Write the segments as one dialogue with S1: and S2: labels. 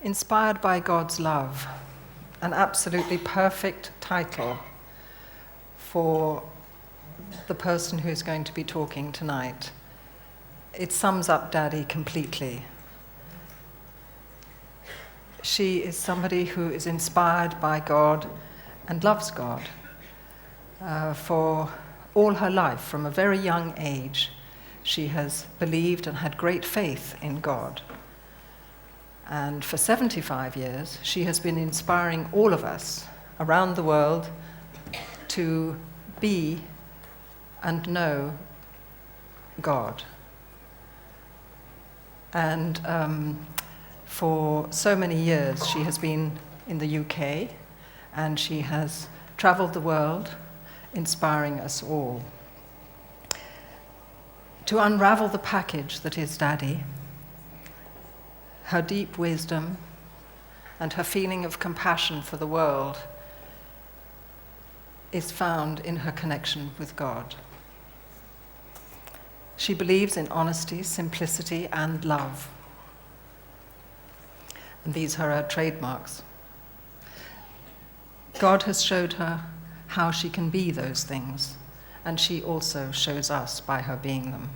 S1: Inspired by God's love, an absolutely perfect title for the person who's going to be talking tonight. It sums up Dadi completely. She is somebody who is inspired by God and loves God. For all her life, from a very young age, she has believed and had great faith in God. And for 75 years, she has been inspiring all of us around the world to be and know God. And for so many years, she has been in the UK, and she has traveled the world, inspiring us all. To unravel the package that is Dadi, her deep wisdom and her feeling of compassion for the world is found in her connection with God. She believes in honesty, simplicity, and love. And these are her trademarks. God has showed her how she can be those things, and she also shows us by her being them.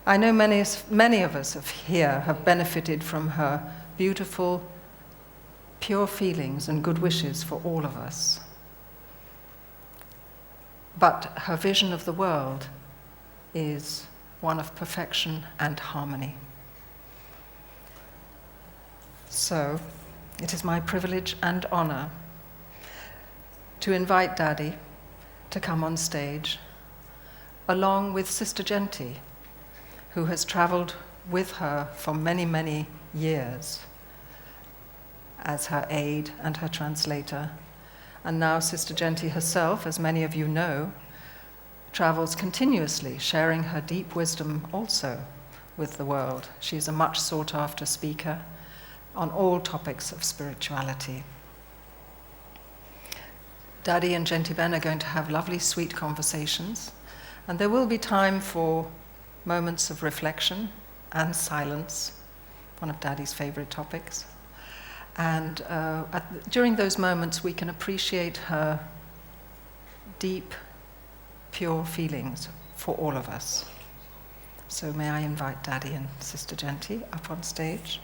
S1: I know many of us here have benefited from her beautiful, pure feelings and good wishes for all of us. But her vision of the world is one of perfection and harmony. So, it is my privilege and honor to invite Dadi to come on stage, along with Sister Jayanti, who has traveled with her for many, many years as her aide and her translator. And now Sister Jayanti herself, as many of you know, travels continuously, sharing her deep wisdom also with the world. She is a much sought-after speaker on all topics of spirituality. Dadi and Jayanti Ben are going to have lovely, sweet conversations, and there will be time for moments of reflection and silence, one of Dadi's favorite topics. And during those moments, we can appreciate her deep, pure feelings for all of us. So may I invite Dadi and Sister Jayanti up on stage.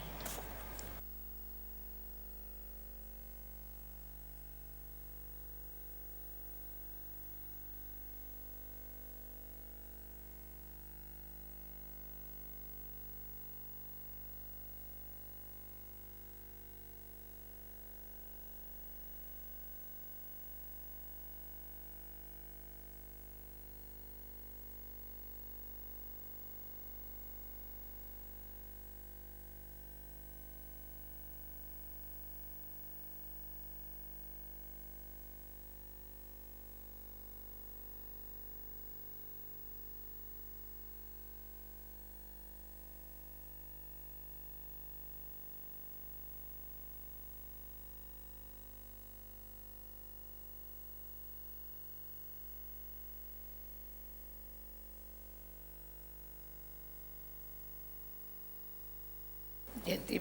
S2: जयंती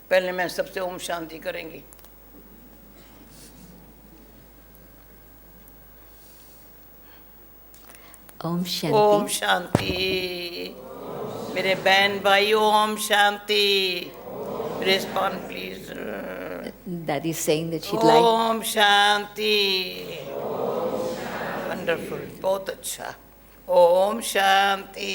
S2: पहले मैं सबसे ओम शांति करेंगी।
S3: ओम शांति।
S2: ओम शांति। मेरे बहन भाई Om Shanti. Respond please.
S3: Dadi is saying that she'd like.
S2: Om Shanti. Wonderful, बहुत अच्छा। ओम शांति।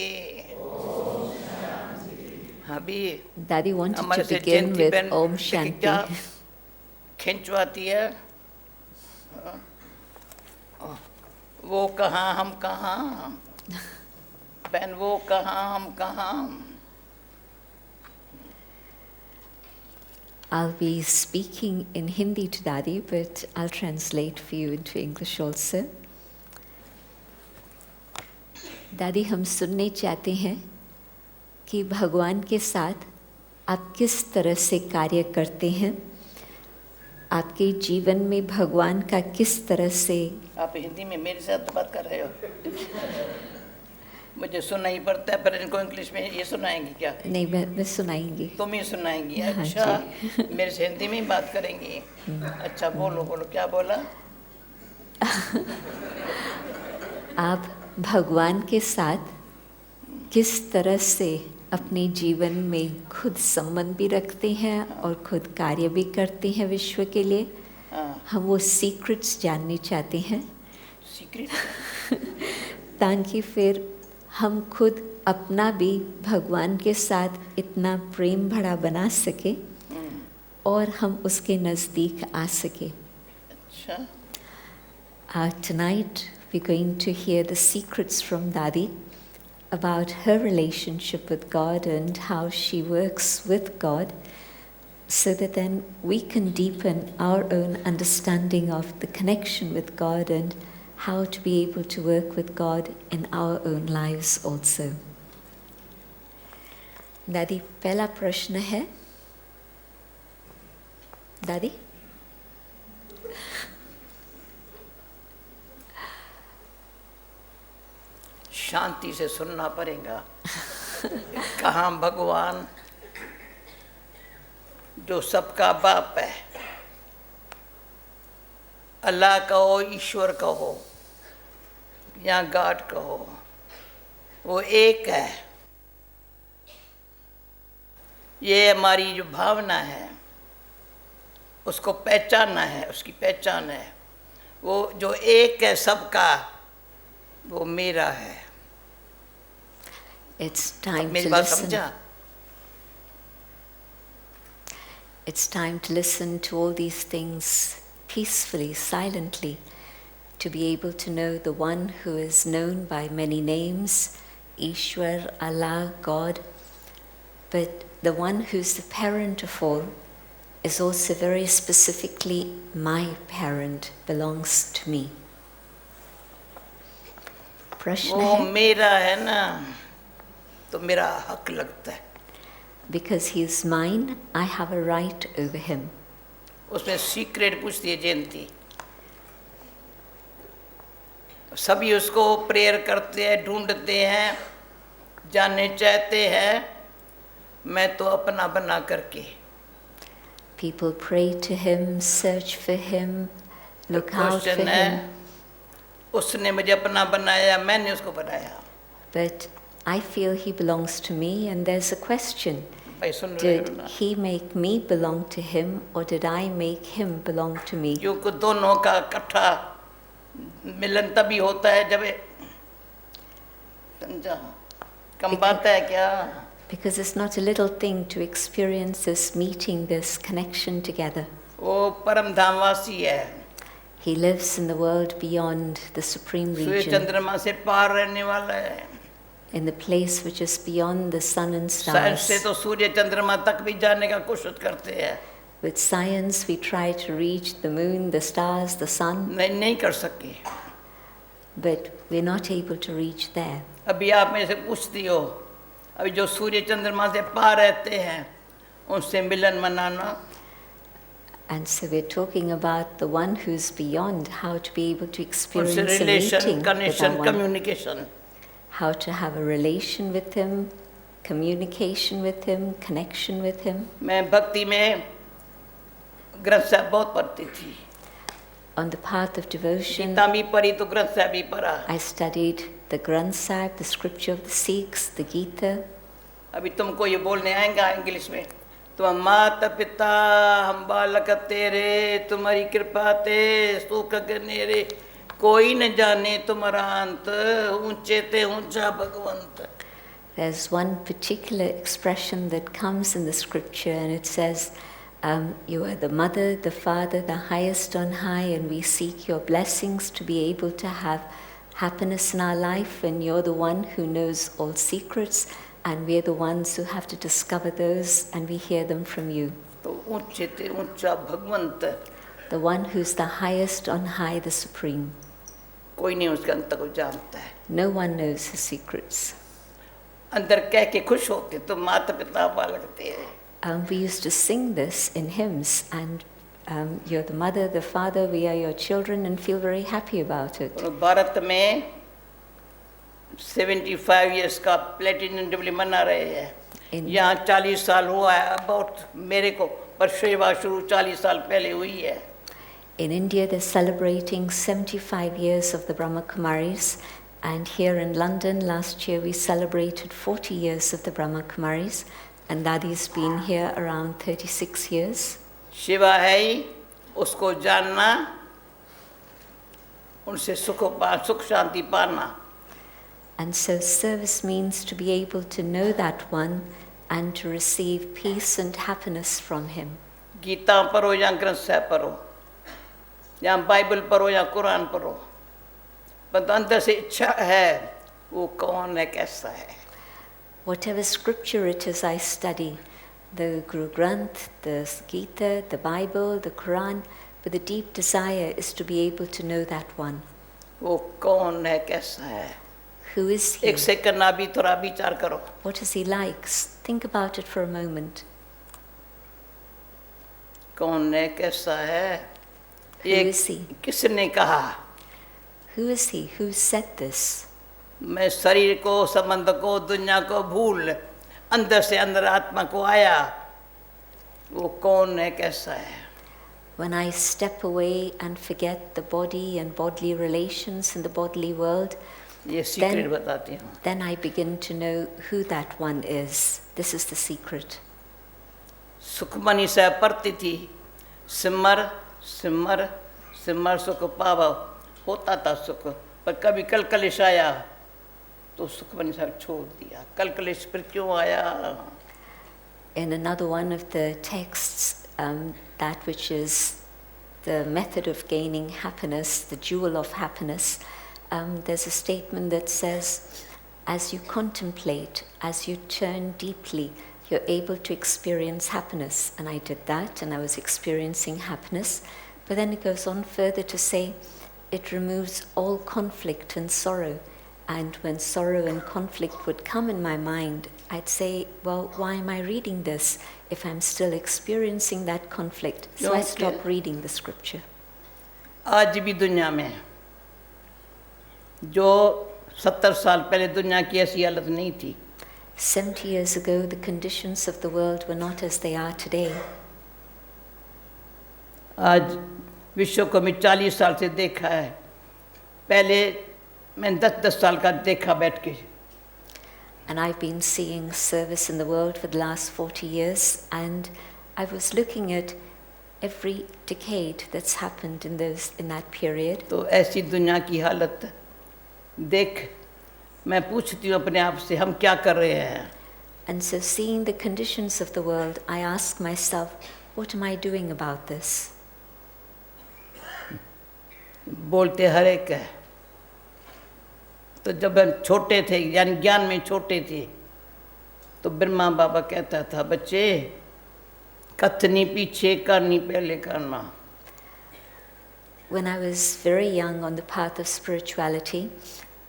S2: अभी
S3: Dadi wanted to begin with Om Shanti.
S2: खिंचवाती है, वो कहाँ हम कहाँ, बहन वो कहाँ हम कहाँ.
S3: I'll be speaking in Hindi to Dadi, but I'll translate for you into English also. Dadi, हम सुनने चाहते हैं कि भगवान के साथ आप किस तरह से कार्य करते हैं, आपके जीवन में भगवान का किस तरह से.
S2: आप हिंदी में मेरे साथ बात कर रहे हो. मुझे सुनना ही पड़ता है, पर इनको इंग्लिश में ये सुनाएंगी क्या?
S3: नहीं, मैं सुनाएंगी।
S2: तुम ही सुनाएंगी?
S3: हाँ
S2: अच्छा, मेरे से हिंदी में ही बात करेंगी। अच्छा, बोलो बोलो, क्या बोला?
S3: आप भगवान के साथ किस तरह से अपने जीवन में खुद संबंध भी रखते हैं और खुद कार्य भी करते हैं विश्व के लिए, हम वो सीक्रेट्स जानने चाहते हैं।
S2: सीक्रेट?
S3: ताकि फिर हम खुद अपना भी भगवान के साथ इतना प्रेम भरा बना सके और हम उसके नज़दीक आ सके।
S2: अच्छा।
S3: Tonight we're going to hear the secrets from Dadi about her relationship with God and how she works with God, so that then we can deepen our own understanding of the connection with God and how to be able to work with God in our own lives also. Dadi, पहला प्रश्न है। दादी,
S2: शांति से सुनना पड़ेगा। कहाँ भगवान जो सबका बाप है, अल्लाह कहो, ईश्वर कहो या गॉड कहो, वो एक है। ये हमारी जो भावना है उसको पहचानना है, उसकी पहचान है। वो जो एक है सबका, वो मेरा है।
S3: it's time
S2: मेरी
S3: to
S2: बात
S3: listen.
S2: समझा?
S3: It's time to listen to all these things peacefully, silently, to be able to know the one who is known by many names, Ishwar, Allah, God, but the one who's the parent of all is also very specifically my parent, belongs to me. प्रश्न
S2: वो
S3: है,
S2: मेरा है ना, तो मेरा हक लगता है।
S3: because he is mine, I have a right over him.
S2: उसमें सीक्रेट पूछती है जयंती। सभी उसको प्रेयर करते हैं, ढूंढते हैं, जानने चाहते हैं। मैं तो अपना बना करके।
S3: People pray to him, search for him, look out for
S2: question है,
S3: him.
S2: उसने मुझे अपना बनाया, मैंने उसको बनाया।
S3: But I feel he belongs to me, and there's a question.
S2: भाई सुन रहे हो
S3: Did
S2: ना?
S3: he make me belong to him, or did I make him belong to me?
S2: क्योंकि दोनों का इकट्ठा मिलन तभी होता है जब, समझा? कम बात है क्या?
S3: Because it's not a little thing to experience this meeting, this connection together.
S2: वो परम धामवासी है।
S3: He lives in the world beyond the supreme
S2: Surya
S3: region,
S2: चंद्रमा से पार रहने वाला है।
S3: in the place which is beyond the sun and
S2: science से
S3: stars.
S2: तो सूर्य चंद्रमा तक भी जाने का कोशिश करते हैं,
S3: With science, we try to reach the moon, the stars, the sun,
S2: नहीं कर सके।
S3: but we're not able to reach there.
S2: अभी आप मेरे से पूछती हो, अभी जो सूर्य चंद्रमा से पार रहते हैं उनसे मिलन मनाना।
S3: And so we're talking about the one who's beyond, how to be able to
S2: उनसे
S3: experience a
S2: relation,
S3: meeting with that
S2: connection,
S3: one,
S2: communication.
S3: how to have a relation with him, communication with him, connection with him.
S2: मैं भक्ति में ग्रंथ साहब बहुत पढ़ती थी।
S3: On the path of devotion,
S2: Gita भी पढ़ी तो ग्रंथ साहब भी पढ़ा।
S3: I studied the Granth Sahib, the scripture of the Sikhs, the Gita.
S2: अभी तुमको ये बोलने आएगा इंग्लिश में, तुम माता पिता हम बालक तेरे, तुम्हारी कृपा ते सुख गनेरे, कोई न जाने तुम्हारा अंत, ऊंचे ते ऊंचा भगवंत।
S3: There's one particular expression that comes in the scripture, and it says, you are the mother, the father, the highest on high, and we seek your blessings to be able to have happiness in our life, and you're the one who knows all secrets, and we're the ones who have to discover those, and we hear them from you.
S2: तो ऊंचे ते ऊंचा भगवंत,
S3: The one who's the highest on high, the supreme.
S2: कोई नहीं उसके अंत को जानता है।
S3: No one knows his secrets.
S2: अंदर कह के खुश होते, तुम माता पिता बालक तेरे।
S3: We used to sing this in hymns, and you're the mother, the father, we are your children, and feel very happy about it.
S2: और भारत में 75 years का प्लेटिनम जुबली मना रहे हैं।
S3: In-
S2: यहाँ 40 साल हुआ है अबाउट मेरे को, पर सेवा शुरू 40 साल पहले हुई है।
S3: In India, they're celebrating 75 years of the Brahma Kumaris, and here in London, last year we celebrated 40 years of the Brahma Kumaris, and Dadi's been here around 36 years.
S2: सेवा है ही उसको जानना, उनसे सुख शांति पाना।
S3: And so service means to be able to know that one and to receive peace and happiness from him.
S2: Gita पढ़ो या ग्रंथ साहिब पढ़ो, या बाइबल पढ़ो या कुरान पढ़ो, पर अंदर से इच्छा है वो कौन है, कैसा है।
S3: Whatever scripture it is I study, the Guru Granth, the Gita, the Bible, the Quran, but the deep desire is to be able to know that one.
S2: वो कौन है, कैसा है।
S3: Who is he?
S2: एक सेकंड अभी थोड़ा विचार करो।
S3: What is he like? Think about it for a moment.
S2: कौन है, कैसा है,
S3: Who
S2: ये
S3: is he?
S2: किसने कहा।
S3: Who is he? Who said this?
S2: मैं शरीर को, संबंध को, दुनिया को भूल अंदर से अंदर आत्मा को आया, वो कौन है, कैसा है।
S3: When I step away and forget the body and bodily relations in the bodily world,
S2: ये सीक्रेट बताती हूँ।
S3: then I begin to know who that one is. This is the secret.
S2: Sukhmani से पढ़ती थी, सिमर सिमर सिमर सुख पाव, होता था सुख, पर कभी कल कलेश आया तो सुखमणि साहब छोड़ दिया। कल कलेश फिर क्यों आया।
S3: In another one of the texts, that which is the method of gaining happiness, the jewel of happiness, there's a statement that says, as you contemplate, as you turn deeply, you're able to experience happiness. And I did that, and I was experiencing happiness. But then it goes on further to say, it removes all conflict and sorrow. And when sorrow and conflict would come in my mind, I'd say, well, why am I reading this if I'm still experiencing that conflict? So I stopped reading the scripture.
S2: आज भी दुनिया में जो 70 साल पहले दुनिया की ऐसी हालत नहीं थी।
S3: 70 years ago, the conditions of the world were not as they are today.
S2: आज विश्व को मैं 40 साल से देखा है, पहले मैं 10-10 साल का देखा बैठ के।
S3: And I've been seeing service in the world for the last 40 years, and I was looking at every decade that's happened in that period.
S2: तो ऐसी दुनिया की हालत देख मैं पूछती हूँ अपने आप से, हम क्या कर रहे हैं।
S3: And so seeing the conditions of the world, I ask myself, what am I doing about this?
S2: बोलते हर एक है। तो जब हम छोटे थे, यानी ज्ञान में छोटे थे, तो ब्रह्मा बाबा कहता था, बच्चे कथनी पीछे करनी पहले करना।
S3: When I was very young on the path of spirituality,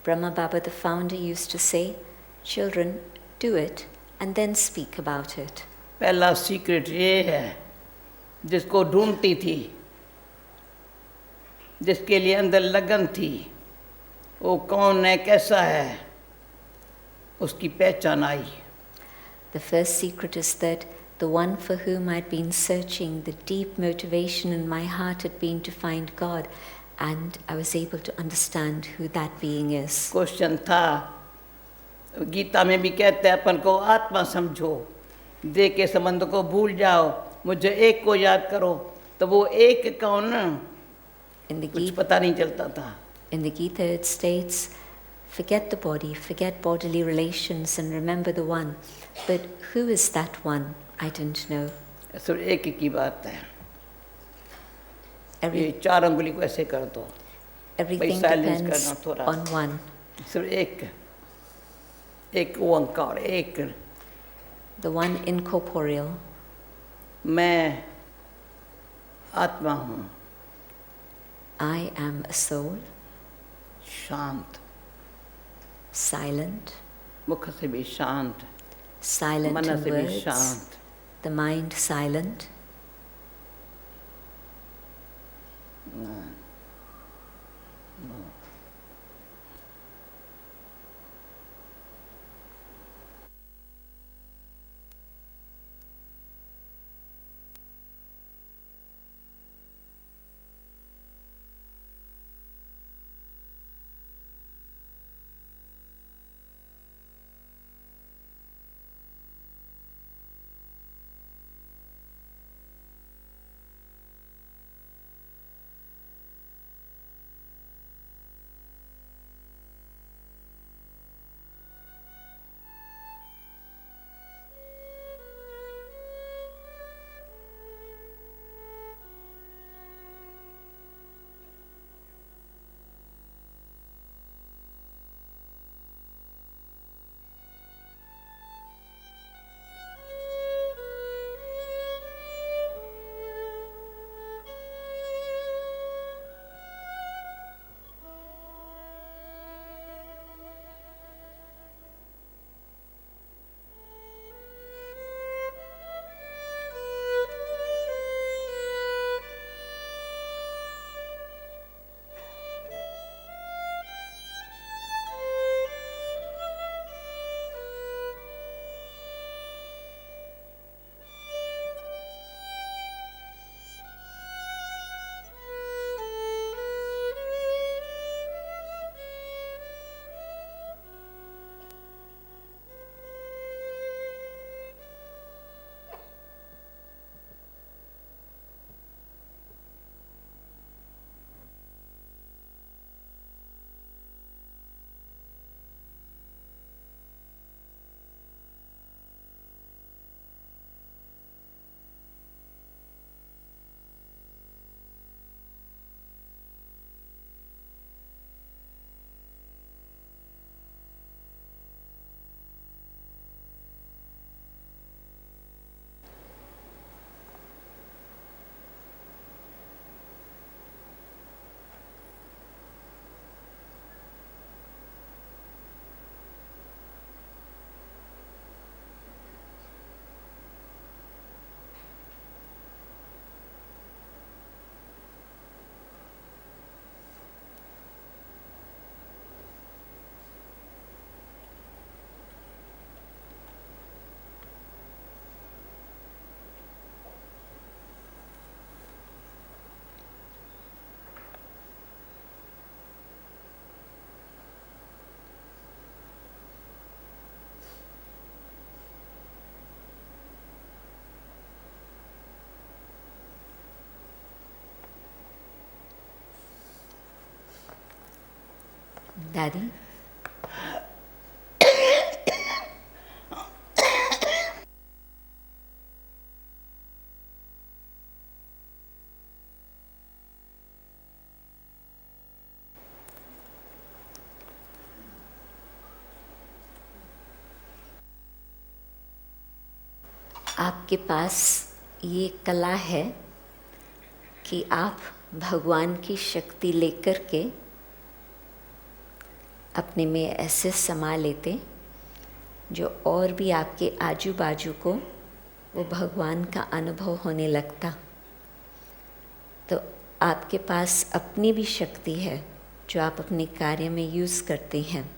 S3: Brahma Baba, the founder, used to say, children, do it and then speak about it.
S2: पहला सीक्रेट ये है, जिसको ढूंढती थी, जिसके लिए अंदर लगन थी, वो कौन है, कैसा है, उसकी पहचान आई।
S3: The first secret is that the one for whom I'd been searching, the deep motivation in my heart had been to find God, and I was able to understand who that being is.
S2: Question था, गीता में भी कहते हैं अपन को आत्मा समझो, देह के संबंध को भूल जाओ, मुझे एक को याद करो। तो वो एक कौन, कुछ पता नहीं चलता था।
S3: In the Gita it states, forget the body, forget bodily relations and remember the one. But who is that one? I didn't know.
S2: सिर्फ एक की बात है। ये 4 अंगुली को ऐसे कर दो,
S3: Everything depends on one.
S2: सिर्फ एक ओंकार, एक।
S3: The one incorporeal.
S2: मैं आत्मा हूँ।
S3: I am a soul.
S2: शांत,
S3: silent,
S2: मुख से भी शांत,
S3: silent
S2: मन
S3: in
S2: से भी
S3: words,
S2: शांत।
S3: the mind silent. Daddy, आपके पास ये कला है कि आप भगवान की शक्ति लेकर के अपने में ऐसे समा लेते जो और भी आपके आजू बाजू को वो भगवान का अनुभव होने लगता। तो आपके पास अपनी भी शक्ति है जो आप अपने कार्य में यूज़ करते हैं।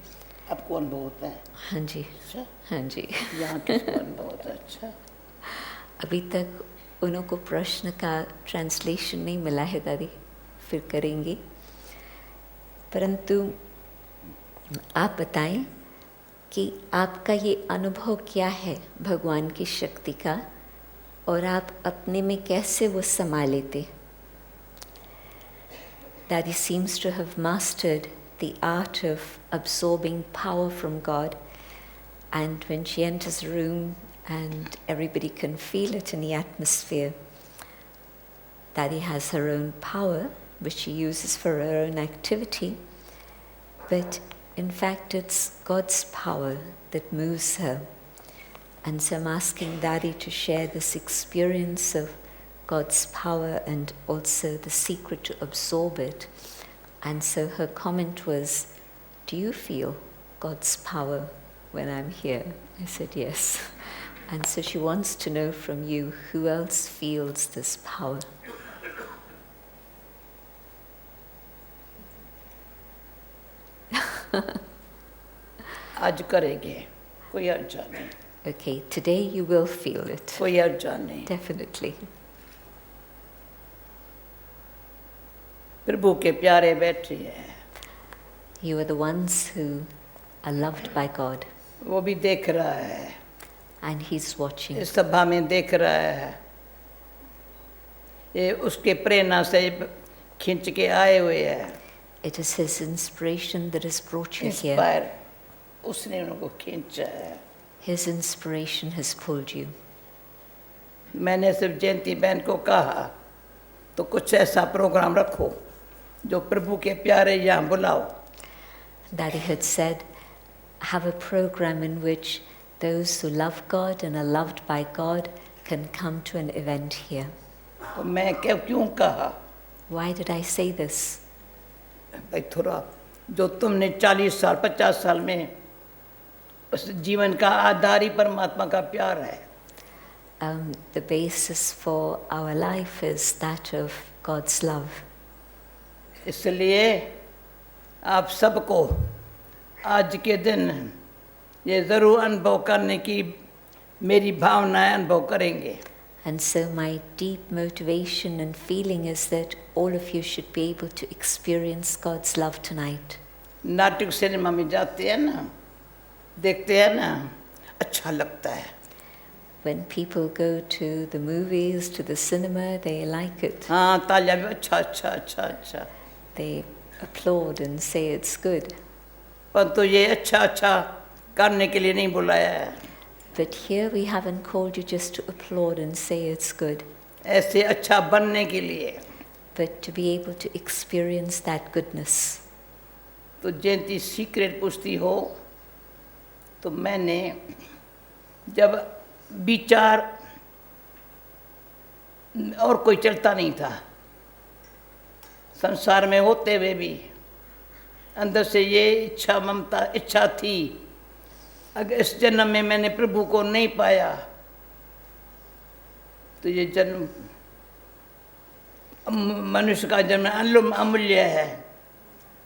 S2: आपको अनुभव होता है?
S3: हाँ जी।
S2: अच्छा,
S3: हाँ जी।
S2: यहाँ किसको अनुभव होता है? अच्छा,
S3: अभी तक उन्हों को प्रश्न का ट्रांसलेशन नहीं मिला है दादी, फिर करेंगे। परंतु आप बताएं कि आपका ये अनुभव क्या है भगवान की शक्ति का, और आप अपने में कैसे वो समा लेते। Daddy seems to have mastered the art of absorbing power from God, and when she enters a room and everybody can feel it in the atmosphere, Daddy has her own power which she uses for her own activity, but in fact it's God's power that moves her. And so I'm asking Daddy to share this experience of God's power and also the secret to absorb it. And so her comment was, do you feel God's power when I'm here? I said yes. And so she wants to know from you, who else feels this power?
S2: आज करेंगे, कोई अर्जा नहीं।
S3: Okay, today you will feel it.
S2: कोई अर्जा नहीं।
S3: Definitely.
S2: प्रभु के प्यारे बैठे हैं।
S3: You are the ones who are loved by God.
S2: वो भी देख रहा है।
S3: And He's watching.
S2: इस सभा में देख रहा है। ये उसके प्रेरणा से खींच के आए हुए हैं।
S3: It is His inspiration that has brought you here.
S2: Inspire, उसने उनको खींचा है।
S3: His inspiration has pulled you.
S2: मैंने सिर्फ जयंती बहन को कहा, तो कुछ ऐसा प्रोग्राम रखो जो प्रभु के प्यारे यहाँ बुलाओ।
S3: Daddy had said, have a program in which those who love God and are loved by God can come to an event here.
S2: तो मैं क्यों कहा?
S3: Why did I say this?
S2: भाई थोड़ा जो तुमने 40 साल 50 साल में उस जीवन का आधार ही परमात्मा का प्यार है।
S3: The basis for our life is that of God's love.
S2: इसलिए आप सबको आज के दिन ये ज़रूर अनुभव करने की मेरी भावनाएं अनुभव करेंगे।
S3: And so my deep motivation and feeling is that all of you should be able to experience God's love tonight.
S2: नाटक सिनेमा में जाते हैं ना, देखते हैं ना, अच्छा लगता है।
S3: When people go to the movies, to the cinema, they like it.
S2: हाँ, तालियां भी अच्छा अच्छा अच्छा अच्छा।
S3: They applaud and say it's good.
S2: परंतु ये अच्छा अच्छा करने के लिए नहीं बुलाया है।
S3: But here we haven't called you just to applaud and say it's good,
S2: ऐसे अच्छा बनने के लिए।
S3: but to be able to experience that goodness.
S2: तो जयंती सीक्रेट पूछती हो, तो मैंने जब विचार और कोई चलता नहीं था, संसार में होते हुए भी अंदर से ये इच्छा ममता इच्छा थी, अगर इस जन्म में मैंने प्रभु को नहीं पाया तो ये जन्म मनुष्य का जन्म अमूल्य है।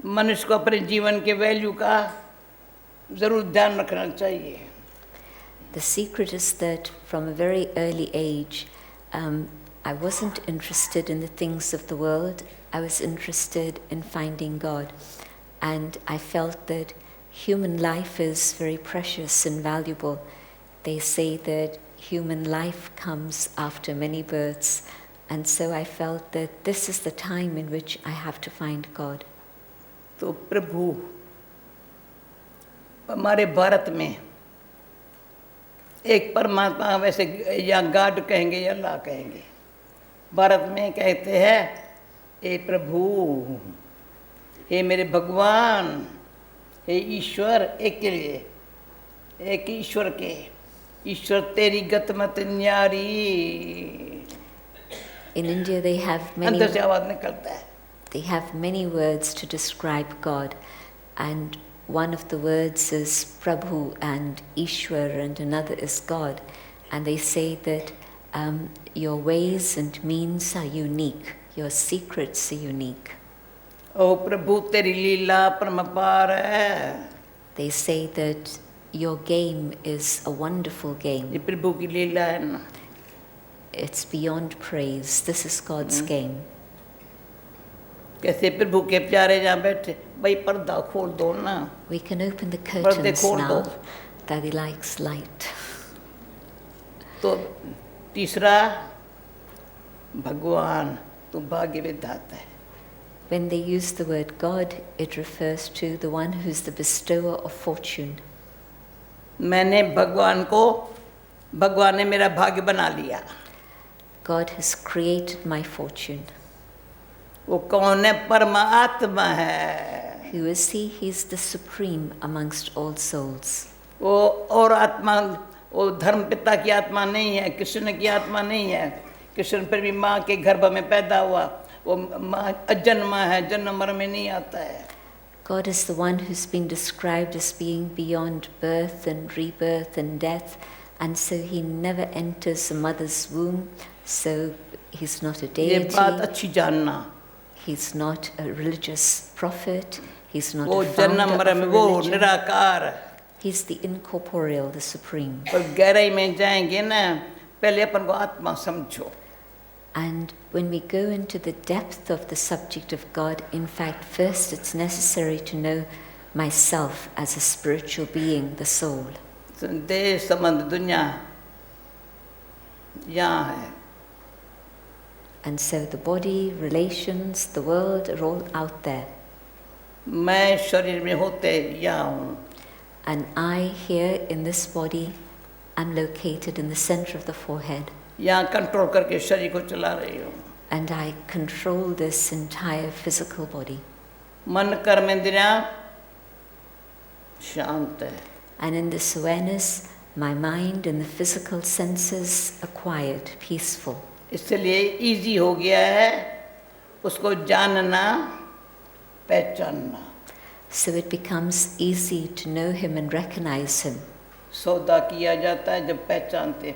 S2: मनुष्य को अपने जीवन के वैल्यू का जरूर ध्यान रखना चाहिए।
S3: The secret is that from a very early age, I wasn't interested in the things of the world. I was interested in finding God. And I felt that human life is very precious and valuable. They say that human life comes after many births. And so I felt that this is the time in which I have to find God.
S2: तो प्रभु हमारे भारत में एक परमात्मा, वैसे या God कहेंगे या अल्लाह कहेंगे, भारत में कहते हैं हे प्रभु, हे मेरे भगवान, हे ईश्वर, एक के लिए, एक ईश्वर के, ईश्वर तेरी गत मत न्यारी।
S3: In India, they have
S2: अंदर से आवाज निकलता है।
S3: They have many words to describe God, and one of the words is Prabhu and Ishwar, and another is God. And they say that your ways and means are unique, your secrets are unique.
S2: ओ प्रभु तेरी लीला परमपार है।
S3: They say that your game is a wonderful game.
S2: ये प्रभु की लीला है ना।
S3: It's beyond praise. This is God's game.
S2: कैसे प्रभु के प्यारे जहाँ बैठे, भाई पर्दा खोल दो ना।
S3: We can open the
S2: पर्दे
S3: curtains
S2: खोल दो।
S3: now. Daddy likes light.
S2: तो तीसरा, भगवान तू भाग्य विधाता है।
S3: When they use the word God, it refers to the one who's the bestower of fortune.
S2: मैंने भगवान ने मेरा भाग्य बना लिया।
S3: God has created my fortune.
S2: वो कौन है? परमात्मा है।
S3: Who is he? He's the supreme amongst all souls.
S2: वो और आत्मा, वो धर्म पिता की आत्मा नहीं है, कृष्ण की आत्मा नहीं है। कृष्ण फिर भी माँ के गर्भ में पैदा हुआ, वो माँ अजन्मा है, जन्म मरण में नहीं आता है।
S3: God is the one who's been described as being beyond birth and rebirth and death, and so he never enters a mother's womb, so he's not a
S2: ये बात
S3: deity,
S2: अच्छी जानना।
S3: he's not a religious prophet, he's not
S2: वो
S3: a founder
S2: जन्म
S3: of
S2: मरण
S3: a
S2: में वो
S3: religion.
S2: निराकार।
S3: He's the incorporeal, the supreme.
S2: और गहराई में जाएंगे ना, पहले अपन को आत्मा समझो।
S3: And when we go into the depth of the subject of God, in fact, first it's necessary to know myself as a spiritual being, the soul.
S2: देश संबंध दुनिया यहाँ है।
S3: And so the body, relations, the world are all out there.
S2: मैं शरीर में होते यहाँ हूँ।
S3: And I, here in this body, am located in the center of the forehead.
S2: यहाँ कंट्रोल करके शरीर को चला रही हूँ।
S3: And I control this entire physical body.
S2: मन कर्म इंद्रियाँ शांत है।
S3: And in this awareness, my mind and the physical senses are quiet, peaceful.
S2: इसलिए इजी हो गया है उसको जानना, पहचानना।
S3: So it becomes easy to know him and recognize him.
S2: सौदा किया जाता है जब पहचानते,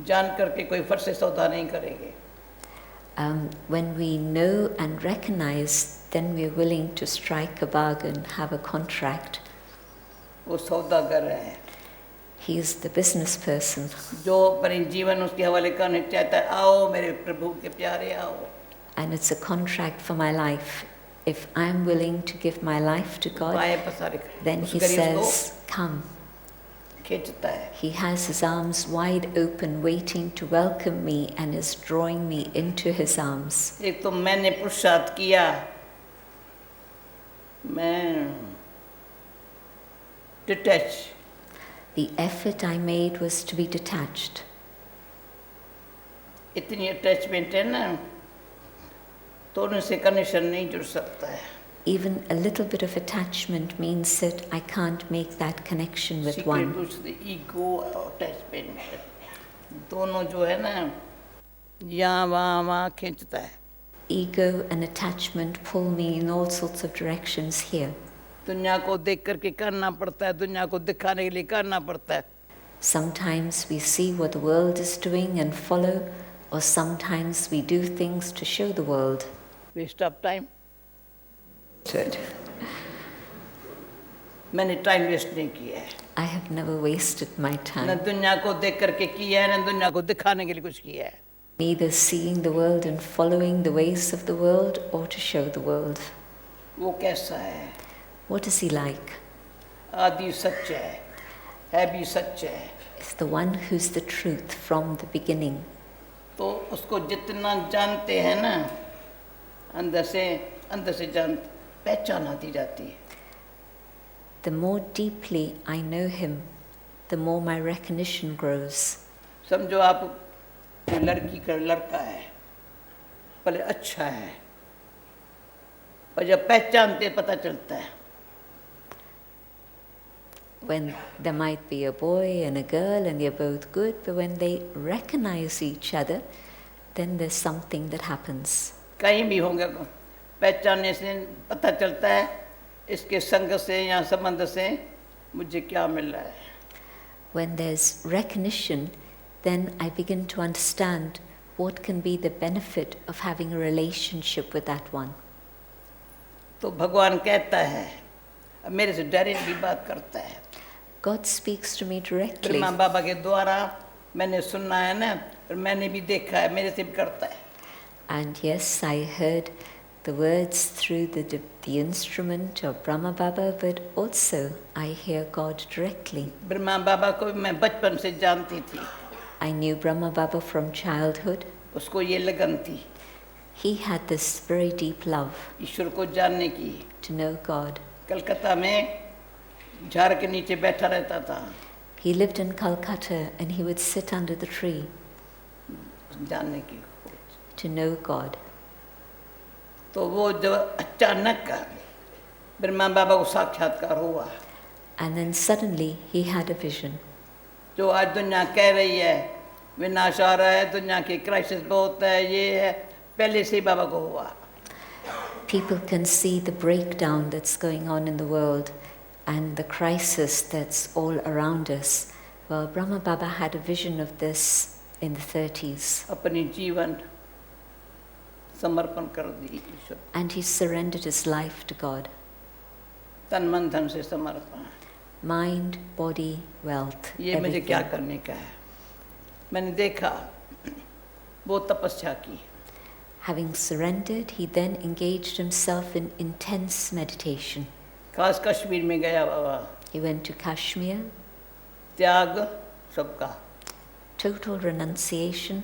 S2: जान करके कोई फट से सौदा नहीं करेंगे।
S3: When we know and recognize, then we are willing to strike a bargain, have a contract.
S2: वो सौदागर है।
S3: He is the business person.
S2: जो अपने जीवन उसके हवाले करने चाहता है, आओ मेरे प्रभु के प्यारे आओ।
S3: And it's a contract for my life. If I'm willing to give my life to God,
S2: पाए पसारे
S3: then
S2: उस
S3: he
S2: गरीब को
S3: says, come.
S2: खींचता है।
S3: He has his arms wide open, waiting to welcome me and is drawing me into his arms.
S2: एक तो मैंने पुरुषार्थ किया, मैं detach.
S3: The effort I made was to be detached.
S2: इतनी अटैचमेंट है ना, तो उनसे कनेक्शन नहीं जुड़ सकता है।
S3: Even a little bit of attachment means that I can't make that connection with one.
S2: Ego और अटैचमेंट दोनों जो है ना, यहाँ वहाँ खींचता है।
S3: Ego and attachment pull me in all sorts of directions here.
S2: दुनिया को देख करके करना पड़ता है, दुनिया को दिखाने के लिए करना पड़ता है।
S3: Sometimes we see what the world is doing and follow, or sometimes we do things to show the world.
S2: Waste of time. मैंने टाइम वेस्ट नहीं किया है।
S3: I have never wasted my
S2: न
S3: time,
S2: दुनिया को देख करके किया है, न दुनिया को दिखाने के लिए कुछ किया है।
S3: neither seeing the world and following the ways of the world or to show the world.
S2: वो कैसा है?
S3: What is he like?
S2: आदि सच है भी सच है।
S3: It's the one who's the truth from the beginning.
S2: तो उसको जितना जानते हैं ना, अंदर से पहचान आती जाती है।
S3: the more deeply I know him, the more my recognition grows.
S2: समझो आप कोई लड़की का लड़का है, पहले अच्छा है, पर जब पहचानते पता चलता है.
S3: When there might be a boy and a girl and they're both good, but when they recognize each other, then there's something that happens.
S2: कहीं भी होंगे पहचानने से पता चलता है इसके संग से या संबंध से मुझे क्या मिल रहा है.
S3: When there's recognition, then I begin to understand what can be the benefit of having a relationship with that one.
S2: तो भगवान कहता है, अब मेरे से डायरेक्टली बात करता है.
S3: God speaks to me directly.
S2: Brahma बाबा के द्वारा मैंने सुना है ना, और मैंने भी देखा है, मेरे से भी करता है.
S3: And yes, I heard the words through the instrument of Brahma Baba, but also I hear God directly.
S2: Brahma बाबा को मैं बचपन से जानती थी.
S3: I knew Brahma Baba from childhood.
S2: उसको ये लगन थी
S3: He had this very deep love
S2: ईश्वर को जानने की.
S3: to know God.
S2: कलकत्ता में झाड़ के नीचे बैठा रहता था.
S3: He lived in Calcutta and he would sit under the tree
S2: जानने की.
S3: to know God.
S2: तो वो जब अचानक ब्रह्मा बाबा को साक्षात्कार हुआ.
S3: And then suddenly he had a vision.
S2: जो आज दुनिया कह रही है विनाश आ रहा है, दुनिया की क्राइसिस बहुत है, ये है, पहले से ही बाबा को हुआ.
S3: People can see the breakdown that's going on in the world and the crisis that's all around us. Well, Brahma Baba had a vision of this in the 30s.
S2: अपनी जीवन समर्पण कर दी ईश्वर.
S3: And he surrendered his life to God.
S2: तन मन धन से समर्पण.
S3: Mind, body, wealth,
S2: ये मुझे क्या
S3: everything.
S2: करने का है. मैंने देखा वो तपस्या की.
S3: Having surrendered, he then engaged himself in intense meditation.
S2: खास कश्मीर में गया बाबा.
S3: He went to Kashmir,
S2: त्याग सबका,
S3: total renunciation,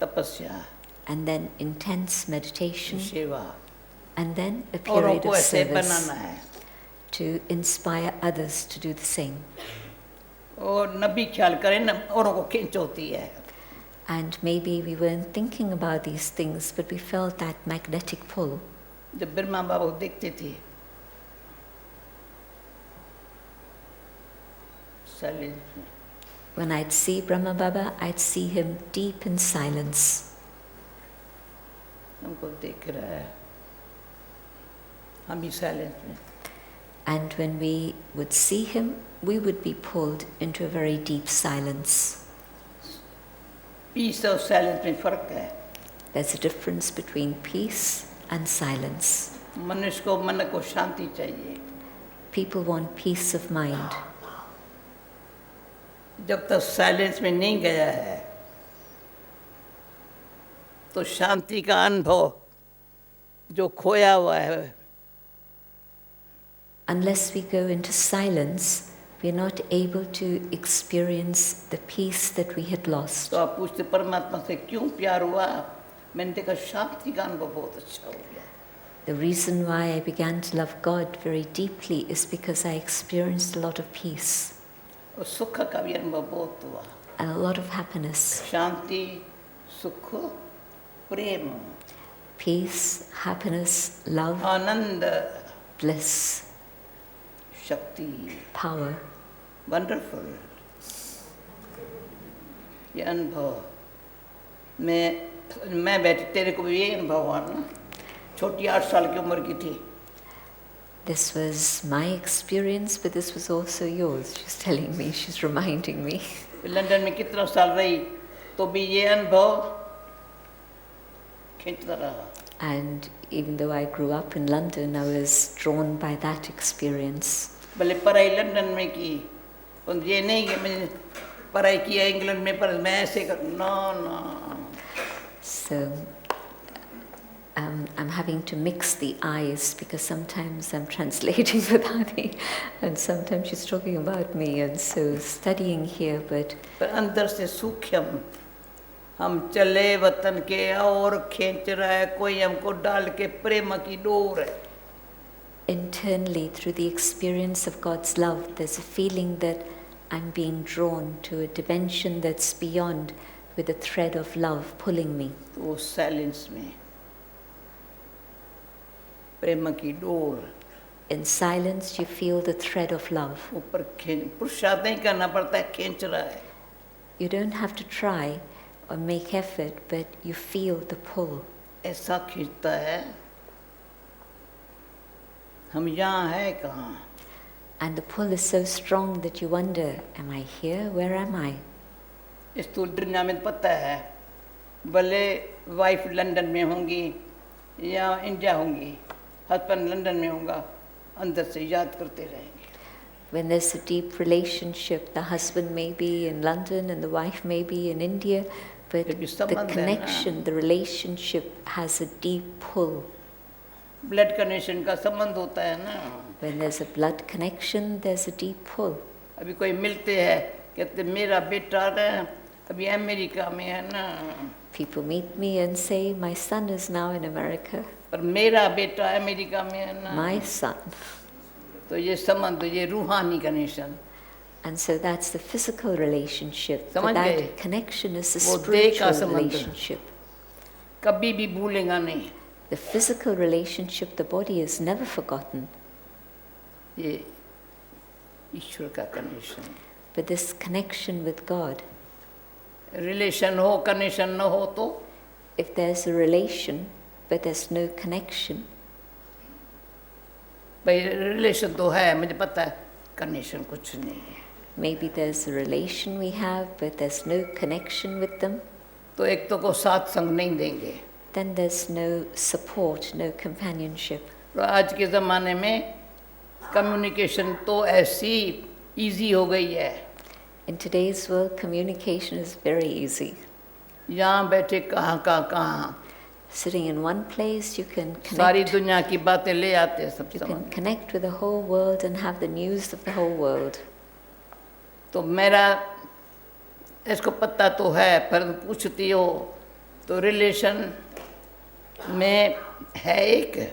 S2: तपस्या,
S3: and then intense meditation,
S2: सेवा.
S3: and then a
S2: औरों
S3: period
S2: को
S3: of
S2: ऐसे
S3: service
S2: बनाना है.
S3: to inspire others to do the same.
S2: और नबी ख्याल करें ना, औरों को खींच होती है.
S3: And maybe we weren't thinking about these things, but we felt that magnetic pull.
S2: जब ब्रह्मा बाबा को देखते थे साइलेंस में,
S3: When I'd see Brahma Baba, I'd see him deep in silence.
S2: हमको देख रहा है, हम भी साइलेंस में.
S3: And when we would see him, we would be pulled into a very deep silence.
S2: Peace और साइलेंस में फर्क है.
S3: There's a difference between peace and silence.
S2: मनुष्य को मन को शांति चाहिए.
S3: People want peace of mind.
S2: जब तक साइलेंस में नहीं गया है तो शांति का अनुभव जो खोया हुआ है.
S3: Unless we go into silence, we're not able to experience the peace that we had lost.
S2: तो आप पूछते परमात्मा से क्यों प्यार हुआ. मैंने देखा शांति का अनुभव बहुत अच्छा हो गया.
S3: The reason why I began to love God very deeply is because I experienced a lot of peace
S2: और सुख का भी अनुभव बहुत हुआ.
S3: and a lot of happiness.
S2: शांति, सुख, प्रेम,
S3: Peace, happiness, love,
S2: आनंद,
S3: bliss,
S2: शक्ति,
S3: power.
S2: वंडरफुल. ये अनुभव मैं बैठी, तेरे को भी ये अनुभव हुआ ना. छोटी 8 साल की उम्र की थी.
S3: This was my experience, but this was also yours. She's telling me, she's reminding me.
S2: London में कितना साल रही तो भी ये अनुभव खींचता रहा.
S3: And even though I grew up in London, I was drawn by that experience.
S2: भले पढ़ाई लंदन में की, और ये नहीं कि मैंने पढ़ाई किया इंग्लैंड में, पर मैं ऐसे कर no.
S3: So I'm having to mix the eyes because sometimes I'm translating for Dadi and sometimes she's talking about me, and so studying here, but
S2: पर अंदर से सूक्ष्म हम चले वतन के और खींच रहा है कोई हमको डाल के प्रेम की डोर है.
S3: internally, through the experience of God's love, there's a feeling that I'm being drawn to a dimension that's beyond, with a thread of love pulling me.
S2: तो वो साइलेंस में प्रेम की door,
S3: In silence, you feel the thread of love.
S2: ऊपर खींच, पुरुषार्थ नहीं करना पड़ता है, खींच रहा है.
S3: You don't have to try or make effort, but you feel the pull.
S2: ऐसा खींचता है, हम यहाँ है कहाँ?
S3: And the pull is so strong that you wonder, am I here? Where am I?
S2: इस तो दुनिया में पता है, भले वाइफ लंदन में होंगी या इंडिया होंगी, हस्बैंड लंदन में होगा, अंदर से याद करते रहेंगे.
S3: When there's a deep relationship, the husband may be in London and the wife may be in India, but the connection, the relationship has a deep pull.
S2: Blood connection का संबंध होता है ना.
S3: When there's a blood connection, there's a deep pull.
S2: अभी कोई मिलते हैं, कहते मेरा बेटा है, अभी अमेरिका में है ना.
S3: People meet me and say, my son is now in America.
S2: पर मेरा बेटा अमेरिका में है ना.
S3: My son.
S2: तो ये संबंध, ये रूहानी connection.
S3: And so that's the physical relationship. But
S2: समझ गए?
S3: that connection is the
S2: वो देह का
S3: spiritual
S2: संबंध.
S3: relationship.
S2: कभी भी भूलेगा नहीं.
S3: The physical relationship, the body is never forgotten.
S2: ये ईश्वर का connection.
S3: But this connection with God,
S2: relation हो, कनेक्शन न हो तो
S3: if there's a relation, but there's no connection,
S2: भाई रिलेशन तो है, मुझे पता है, कनेक्शन कुछ नहीं है.
S3: maybe there's a relation we have, but there's no connection with them,
S2: तो एक तो को साथ संग नहीं देंगे.
S3: then there's no support, no companionship.
S2: तो आज के ज़माने में कम्युनिकेशन तो ऐसी इजी हो गई है.
S3: In today's world, communication is very easy.
S2: यहाँ बैठे कहाँ
S3: Sitting in one place, you can
S2: सारी
S3: connect.
S2: दुनिया की बातें ले आते हैं सब
S3: You can
S2: समझ.
S3: connect with the whole world and have the news of the whole world.
S2: तो मेरा इसको पता तो है, पर पूछती हो तो रिलेशन में है एक,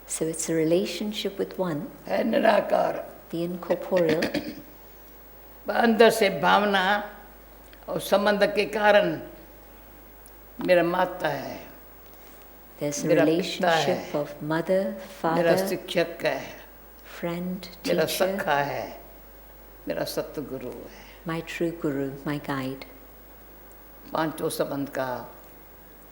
S3: So it's a relationship with one,
S2: है निराकार.
S3: the incorporeal,
S2: अंदर से भावना और संबंध के कारण मेरा माता है,
S3: there's a
S2: मेरा पिता
S3: relationship
S2: है,
S3: of mother,
S2: मेरा
S3: father,
S2: शिक्षक है,
S3: friend,
S2: मेरा
S3: teacher,
S2: सखा है, मेरा सतगुरु है.
S3: my true guru, my guide.
S2: पांचों संबंध का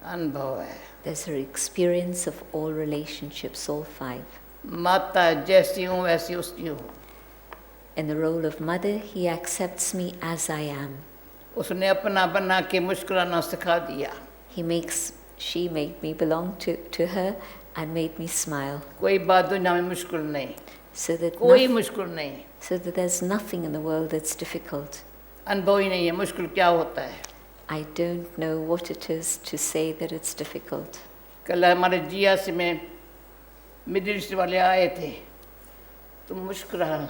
S2: अनुभव है.
S3: There's an experience of all relationships, all five.
S2: माता जैसी हूँ वैसी उसकी हूँ.
S3: In the role of mother, he accepts me as I am.
S2: उसने अपना बना के मुस्कुराना सिखा दिया.
S3: She made me belong to her and made me smile.
S2: कोई बात दुनिया में मुश्किल नहीं,
S3: So that,
S2: कोई मुश्किल नहीं.
S3: so that there's nothing in the world that's difficult.
S2: अनुभव ही नहीं है मुश्किल क्या होता है.
S3: I don't know what it is to say that it's difficult.
S2: कल हमारे जियासी में मिडिल ईस्ट वाले आए थे, तुम मुस्कुराना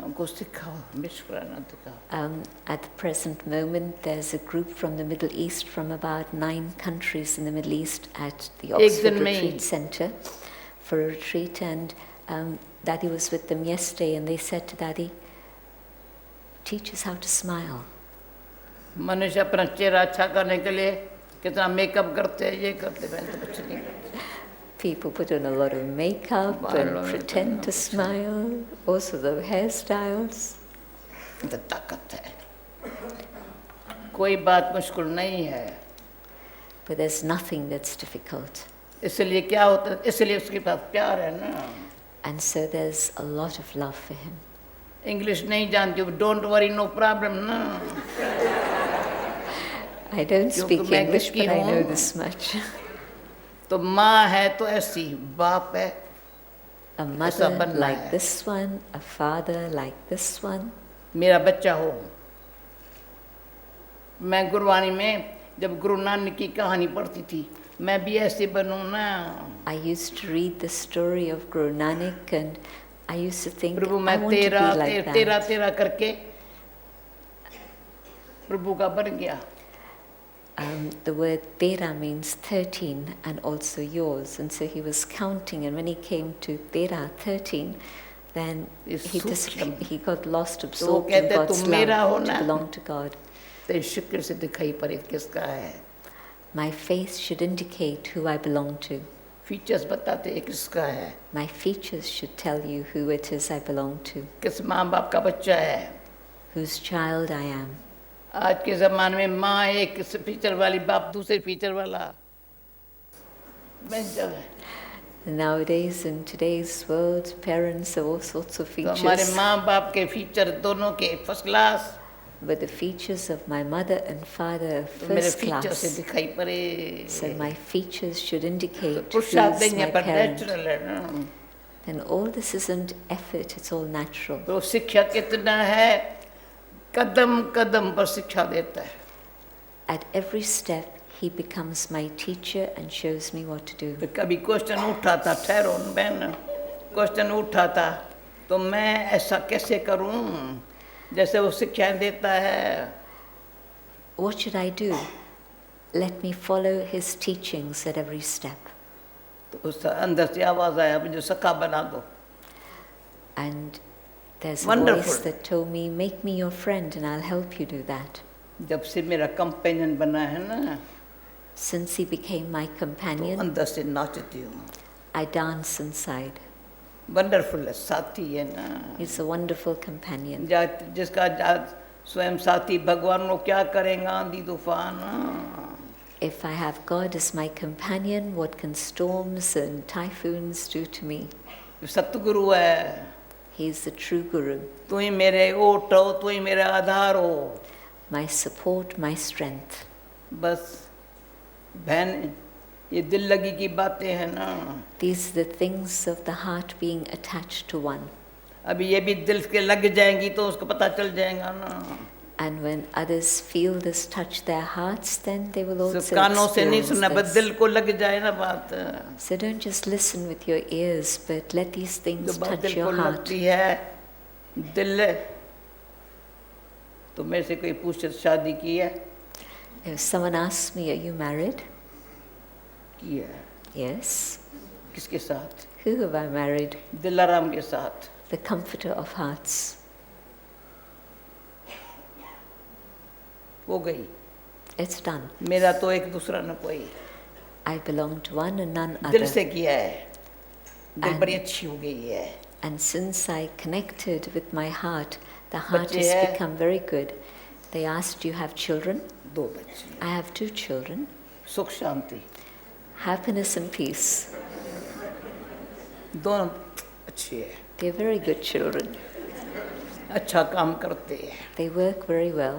S2: हमको सिखाओ, मुस्कुराना सिखाओ.
S3: At the present moment, there's a group from the Middle East, from about 9 countries in the Middle East, at the Oxford Retreat Center for a retreat, and Dadi was with them yesterday, and they said to Dadi, teach us how to smile.
S2: मनुष्य अपना चेहरा अच्छा करने के लिए कितना makeup करते हैं, ये करते हैं, तो कुछ नहीं करते.
S3: People put on a lot of makeup and pretend to smile, also the hairstyles.
S2: तो ताकत है, कोई बात मुश्किल नहीं है.
S3: But there's nothing that's difficult.
S2: इसलिए क्या होता है, इसलिए उसके पास प्यार है ना.
S3: And so there's a lot of love for him.
S2: English नहीं जानती हो, डोंट वरी, नो प्रॉब्लम ना.
S3: I don't speak English, but I know this much.
S2: तो माँ है तो ऐसी, बाप है
S3: A mother like this one, a father like this one.
S2: मेरा बच्चा हो. मैं गुरबानी में जब गुरु नानक की कहानी पढ़ती थी, मैं भी ऐसे बनूं ना.
S3: I used to read the story of Guru Nanak and I used to think,
S2: Prabhu
S3: I
S2: मैं
S3: want to be
S2: तेरा
S3: like that.
S2: तेरा करके प्रभु का बन गया.
S3: The word tera means 13 and also yours. And so he was counting, and when he came to tera, 13, then he got lost, absorbed in God's love to belong to God. My face should indicate who I belong to.
S2: Features बताते हैं किसका है.
S3: My features should tell you who it is I belong to.
S2: किस माँ बाप का बच्चा है.
S3: Whose child I am.
S2: आज के ज़माने में माँ एक फीचर वाली, बाप दूसरे फीचर वाला.
S3: Nowadays, in today's world, parents have all sorts of features.
S2: तो हमारे माँ बाप के फीचर दोनों के first class.
S3: But the features of my mother and father are first class. So my features should indicate who is my parent. And all this isn't effort, it's all natural.
S2: तो शिक्षा कितना है, कदम कदम पर शिक्षा देता है.
S3: At every step, he becomes my teacher and shows me what to do.
S2: कभी question उठा था, ठहरो बहन, क्वेश्चन उठा था, तो मैं ऐसा कैसे करूं, जैसे वो शिक्षा देता है.
S3: What should I do? Let me follow his teachings at every step.
S2: तो उस अंदर से आवाज आया, मुझे सखा बना दो.
S3: And there's a voice that told me, make me your friend and I'll help you do that.
S2: जब से मेरा कंपेनियन बना है ना,
S3: since he became my companion,
S2: तो अंदर से नाचती हूँ.
S3: I dance inside.
S2: वंडरफुल है, साथी है ना.
S3: He's a wonderful companion.
S2: जिसका स्वयं साथी भगवान वो क्या करेगा, आंधी तूफान.
S3: If I have God as my companion, what can storms and typhoons do to me?
S2: सतगुरु है.
S3: He is the true Guru.
S2: तू ही मेरे ओट हो, तू ही मेरा आधार हो.
S3: My support, my strength.
S2: बस बहन, ये दिल लगी की बातें हैं ना.
S3: These are the things of the heart being attached to one.
S2: अभी ये भी दिल के लग जाएंगी तो उसको पता चल जाएगा ना.
S3: And when others feel this touch their hearts, then they will also
S2: कानों से नहीं
S3: experience
S2: सुनना, बस दिल को लग जाए ना बात.
S3: So don't just listen with your ears, but let these things
S2: जो बात
S3: touch
S2: दिल को
S3: your heart.
S2: लगती है, दिल तो मेरे से कोई पूछे शादी की है.
S3: If someone asks me, are you married?
S2: की है.
S3: Yes.
S2: किसके साथ?
S3: Who have I married?
S2: Dilaram के साथ.
S3: The comforter of hearts.
S2: हो गई.
S3: It's done.
S2: मेरा तो एक दूसरा न कोई.
S3: I belong to one and none other.
S2: दिल से किया है. दिल बड़ी अच्छी हो गई है.
S3: And since I connected with my heart, the heart has become very good. They asked, do you have children?
S2: 2 बच्चे.
S3: I have 2 children.
S2: सुख शांति.
S3: Happiness and peace.
S2: दोनों अच्छे हैं.
S3: They're very good children.
S2: अच्छा काम करते हैं.
S3: They work very well.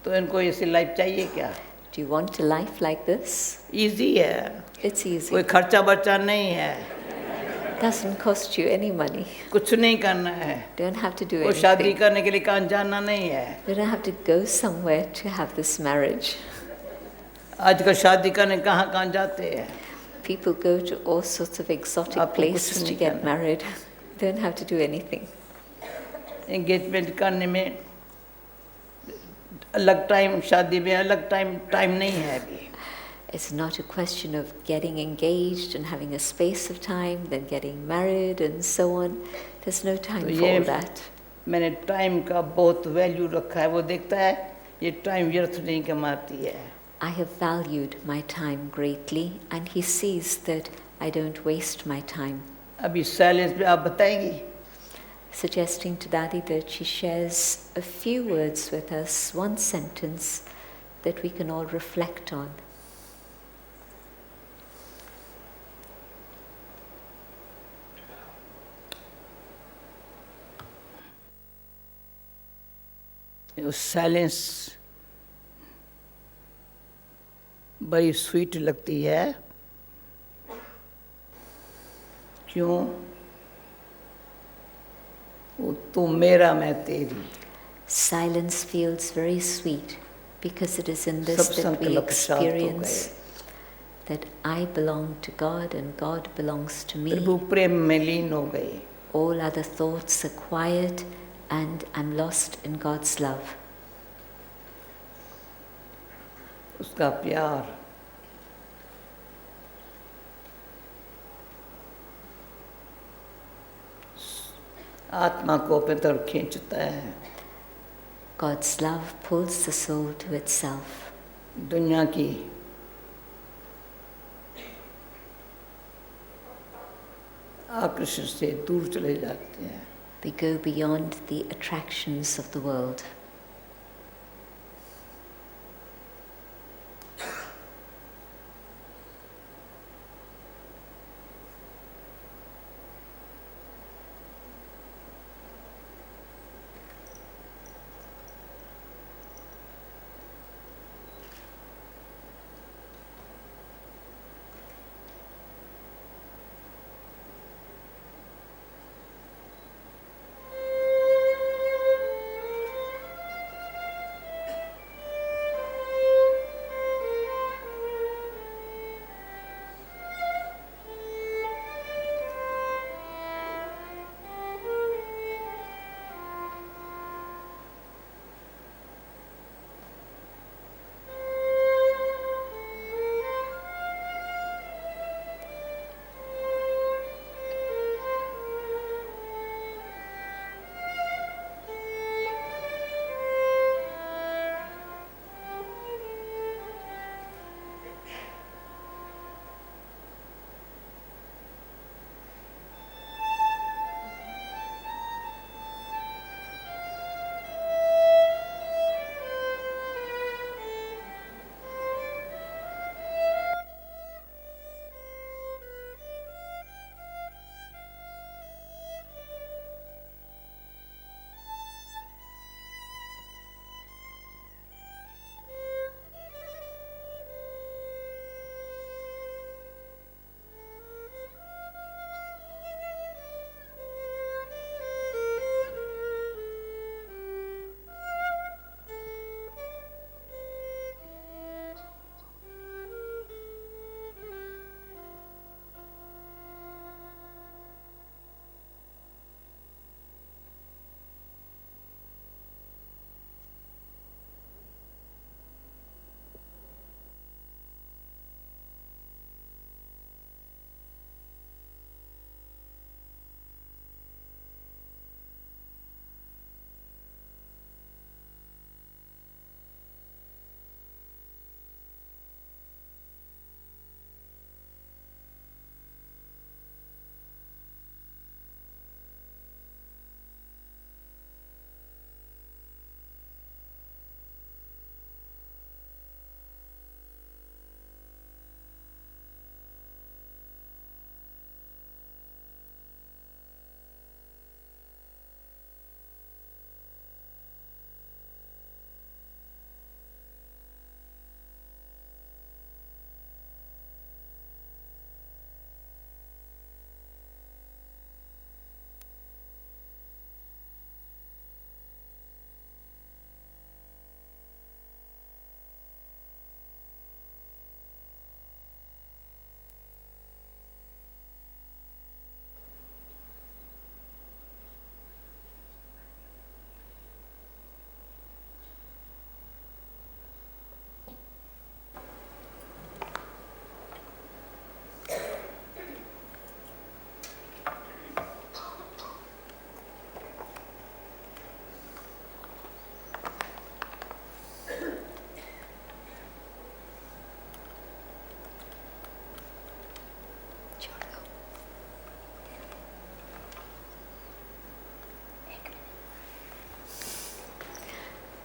S2: तो इनको ऐसी लाइफ चाहिए क्या?
S3: Do you want a life like this?
S2: Easy है.
S3: It's easy.
S2: कोई खर्चा बर्चा नहीं है.
S3: Doesn't cost you any money.
S2: कुछ नहीं करना है.
S3: Don't have to do
S2: कोई शादी
S3: anything.
S2: करने के लिए कहाँ जाना नहीं है.
S3: You don't have to go somewhere to have this marriage.
S2: आजकल शादी करने कहाँ कहाँ जाते हैं.
S3: People go to all sorts of exotic places to get married. Don't have to do anything.
S2: Engagement करने में अलग टाइम, शादी में अलग टाइम नहीं है अभी.
S3: It's not a question of getting engaged and having a space of time, then getting married and so on. There's no time for all that.
S2: मैंने टाइम का बहुत वैल्यू रखा है. वो देखता है ये टाइम व्यर्थ नहीं कमाती है.
S3: I have valued my time greatly, and he sees that I don't waste my time.
S2: अभी साइलेंस में आप बताएंगी.
S3: Suggesting to Dadi that she shares a few words with us, one sentence that we can all reflect on.
S2: Silence बड़ी sweet लगती है. क्यों? वो तू मेरा मैं तेरी.
S3: Silence feels very sweet because it is in this that we experience that I belong to God and God belongs to me.
S2: प्रभु प्रेम में लीन हो गई.
S3: All other thoughts are quiet and I'm lost in God's love.
S2: उसका प्यार आत्मा को अपनी तरफ खींचता है।
S3: God's love pulls the soul to itself.
S2: दुनिया की आकर्षण से दूर चले जाते हैं।
S3: We go beyond the attractions of the world.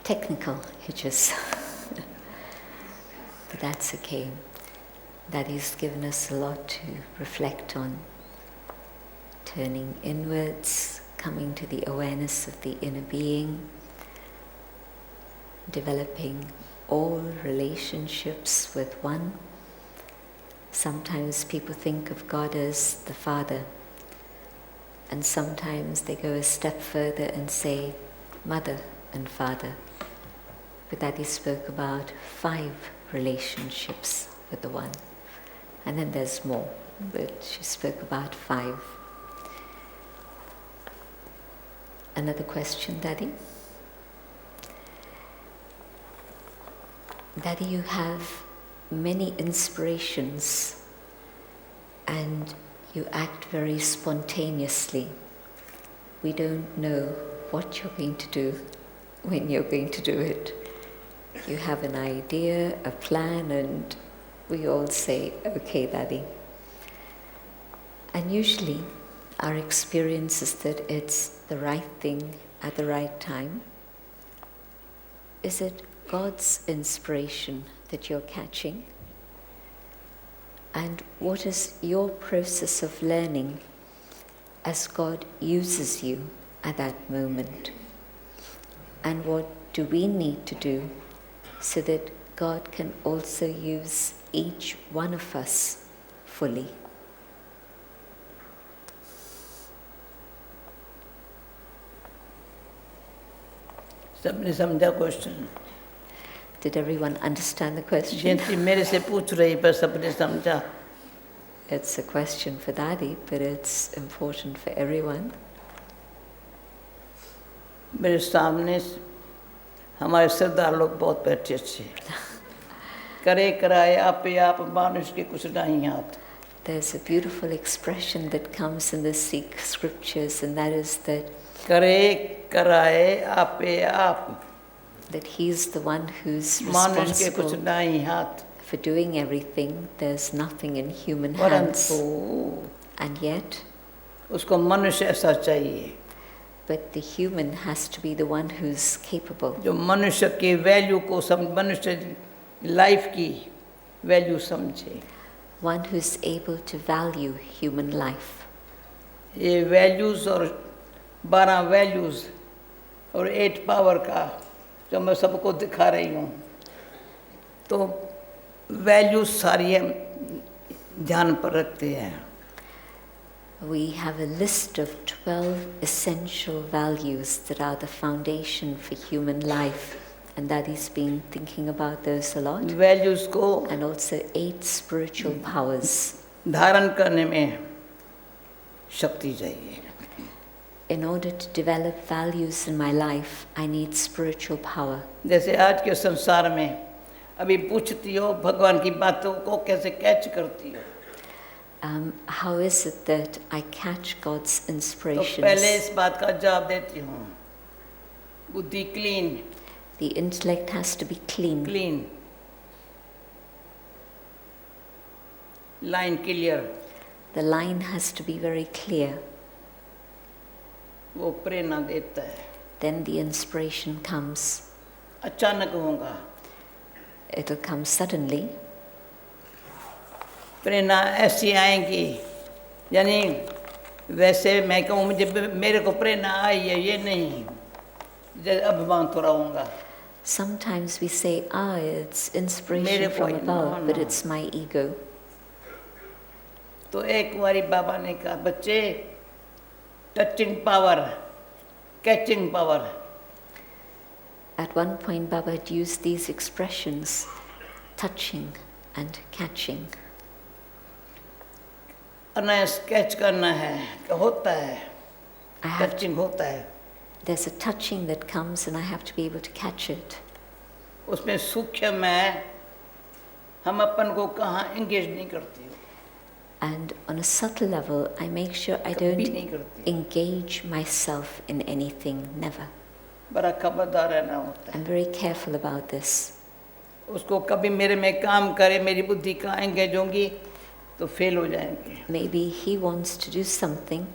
S3: Technical hitches, but that's okay. Daddy's given us a lot to reflect on. Turning inwards, coming to the awareness of the inner being, developing all relationships with one. Sometimes people think of God as the Father, and sometimes they go a step further and say Mother and Father. But Dadi spoke about 5 relationships with the One. And then there's more, but she spoke about 5. Another question, Dadi? Daddy, you have many inspirations and you act very spontaneously. We don't know what you're going to do when you're going to do it. You have an idea, a plan, and we all say, okay, Daddy. And usually our experience is that it's the right thing at the right time. Is it God's inspiration that you're catching? And what is your process of learning as God uses you at that moment? And what do we need to do so that God can also use each one of us fully?
S2: सबने समझा question?
S3: Did everyone understand the question?
S2: जयंती मेरे से पूछ रही पर सबने समझा?
S3: It's a question for Dadi, but it's important for everyone.
S2: मेरे सामने हमारे सरदार लोग बहुत बैठे अच्छे करे कराए आपे आप मानुष के कुछ नहीं हाथ.
S3: There's a beautiful expression that comes in the Sikh scriptures, and that is that
S2: करे कराए आपे आप,
S3: that he's the one who's
S2: मानुष के कुछ
S3: responsible
S2: नहीं हाथ.
S3: for doing everything. There's nothing in human hands.
S2: परंतु
S3: And yet,
S2: उसको मनुष्य ऐसा चाहिए
S3: but the human has to be the one who's capable.
S2: जो मनुष्य की वैल्यू को समझ, मनुष्य लाइफ की वैल्यू समझे.
S3: One who's able to value human life.
S2: ये वैल्यूज और 12 वैल्यूज और 8 पावर का जो मैं सबको दिखा रही हूँ, तो वैल्यूज सारी हम ध्यान पर रखते हैं.
S3: We have a list of 12 essential values that are the foundation for human life, and Dadi's been thinking about those a lot.
S2: Values को
S3: And also 8 spiritual powers.
S2: धारण करने में शक्ति चाहिए.
S3: In order to develop values in my life, I need spiritual power.
S2: जैसे आज के संसार में अभी पूछती हो भगवान की बातों को कैसे कैच करती हो,
S3: How is it that I catch God's
S2: तो
S3: inspirations?
S2: पहले इस बात का जवाब देती हूँ. बुद्धि clean,
S3: The intellect has to be clean.
S2: Clean, line clear,
S3: The line has to be very clear.
S2: वो प्रेरणा देता है.
S3: Then the inspiration comes.
S2: अचानक होगा,
S3: It'll come suddenly.
S2: प्रेरणा ऐसी आएंगी, यानी वैसे मैं कहूँ मुझे मेरे को प्रेरणा आई है, ये नहीं जैसे अभिमान थोड़ा होगा.
S3: Sometimes we say, it's
S2: Mere
S3: inspiration from
S2: koi,
S3: above,
S2: no,
S3: but
S2: no.
S3: it's my ego.
S2: तो एक बारी बाबा ने कहा, बच्चे touching power, catching power.
S3: At one point, Baba had used these expressions, touching and catching.
S2: अना स्केच करना है, क्या होता है,
S3: I have
S2: टचिंग होता है.
S3: There's a touching that comes and I have to be able to catch it.
S2: उसमें सूक्ष्म है, हम अपन को कहाँ एंगेज नहीं करते हो.
S3: And on a subtle level, I make sure I
S2: कभी
S3: don't
S2: नहीं करते.
S3: engage myself in anything, never.
S2: बड़ा खबरदार रहना होता है.
S3: I'm very careful about this.
S2: उसको कभी मेरे में काम करे, मेरी बुद्धि कहाँ एंगेज होंगी तो फेल हो जाएंगे.
S3: Maybe he wants to do something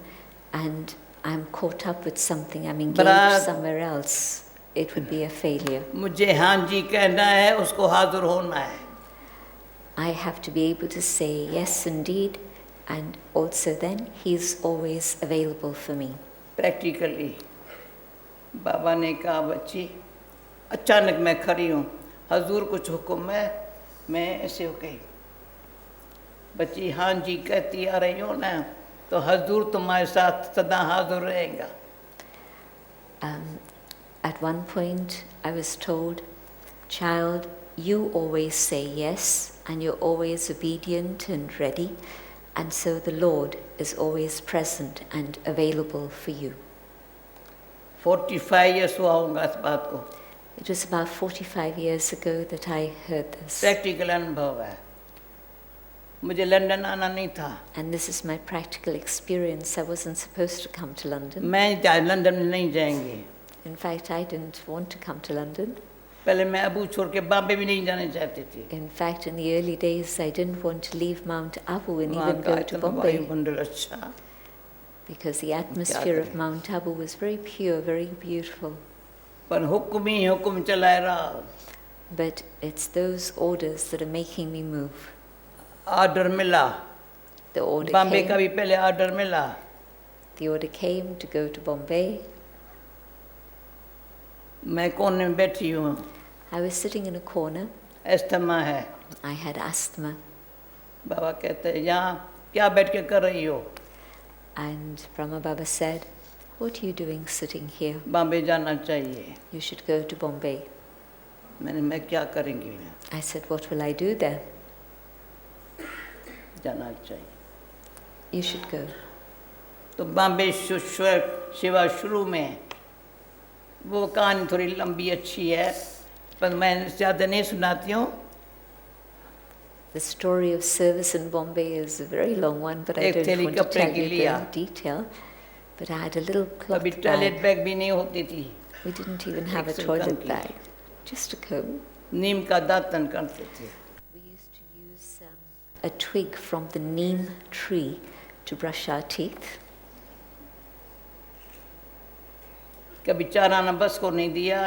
S3: and I'm caught up with something, I'm engaged
S2: But
S3: somewhere else. It would be a failure.
S2: मुझे हाँ जी कहना है, उसको हाजिर होना है.
S3: I have to be able to say yes indeed, and also then he's always available for me.
S2: Practically बाबा ने कहा, बच्ची अचानक मैं खड़ी हूँ, हजूर कुछ हुक्म है, मैं ऐसे हो गई. बच्ची हाँ जी कहती आ रही हो ना, तो हजूर तुम्हारे साथ सदा हाजिर रहेगा.
S3: At one point I was told, child, you always say yes and you're always obedient and ready, and so the Lord is always present and available for you.
S2: 45 years हुआ होगा इस बात को.
S3: It was about 45 years ago that I heard this.
S2: Practical अनुभव है। मुझे London आना नहीं था।
S3: And this is my practical experience. I wasn't supposed to come to London.
S2: मैं लंदन में नहीं जाएंगे।
S3: In fact, I didn't want to come to London.
S2: पहले मैं अबू छोड़ के बॉम्बे भी नहीं जाने चाहती थी।
S3: In fact, in the early days, I didn't want to leave Mount Abu and
S2: वहाँ
S3: even
S2: का
S3: go to
S2: इतना
S3: Bombay
S2: वायुमंडल अच्छा।
S3: because the atmosphere of
S2: करें?
S3: Mount Abu was very pure, very beautiful.
S2: पर हुक्म ही हुक्म चलाए रहा।
S3: But it's those orders that are making me move.
S2: Order मिला।
S3: The order
S2: बॉम्बे का
S3: came.
S2: भी पहले ऑर्डर मिला।
S3: The order came to go to Bombay.
S2: मैं कोने में बैठी हूँ।
S3: I was sitting in a corner.
S2: Asthma है।
S3: I had asthma.
S2: बाबा कहते हैं यहाँ क्या बैठ के कर रही हो?
S3: And Brahma Baba said, "What are you doing sitting here?
S2: Bombay जाना चाहिए।
S3: You should go to Bombay."
S2: मैं क्या करेंगी?
S3: I said, "What will I do there?"
S2: जाना चाहिए।
S3: You should go.
S2: तो बॉम्बे शिवा शुरू में वो कहानी थोड़ी लंबी अच्छी है, पर मैं ज़्यादा नहीं सुनाती हूँ।
S3: The story of service in Bombay is a very long one, but I
S2: एक
S3: don't
S2: थैली
S3: want to
S2: कपड़े
S3: tell
S2: की
S3: you
S2: लिया।
S3: the detail. But I had a little cloth
S2: कभी टॉयलेट
S3: bag.
S2: बैग भी नहीं होती थी।
S3: We didn't even have a
S2: एक
S3: toilet
S2: सिल्कन की।
S3: bag, just a comb.
S2: नीम का दातन करते थे।
S3: We used to use a twig from the neem tree to brush our teeth.
S2: कभी 4 आना बस को नहीं दिया,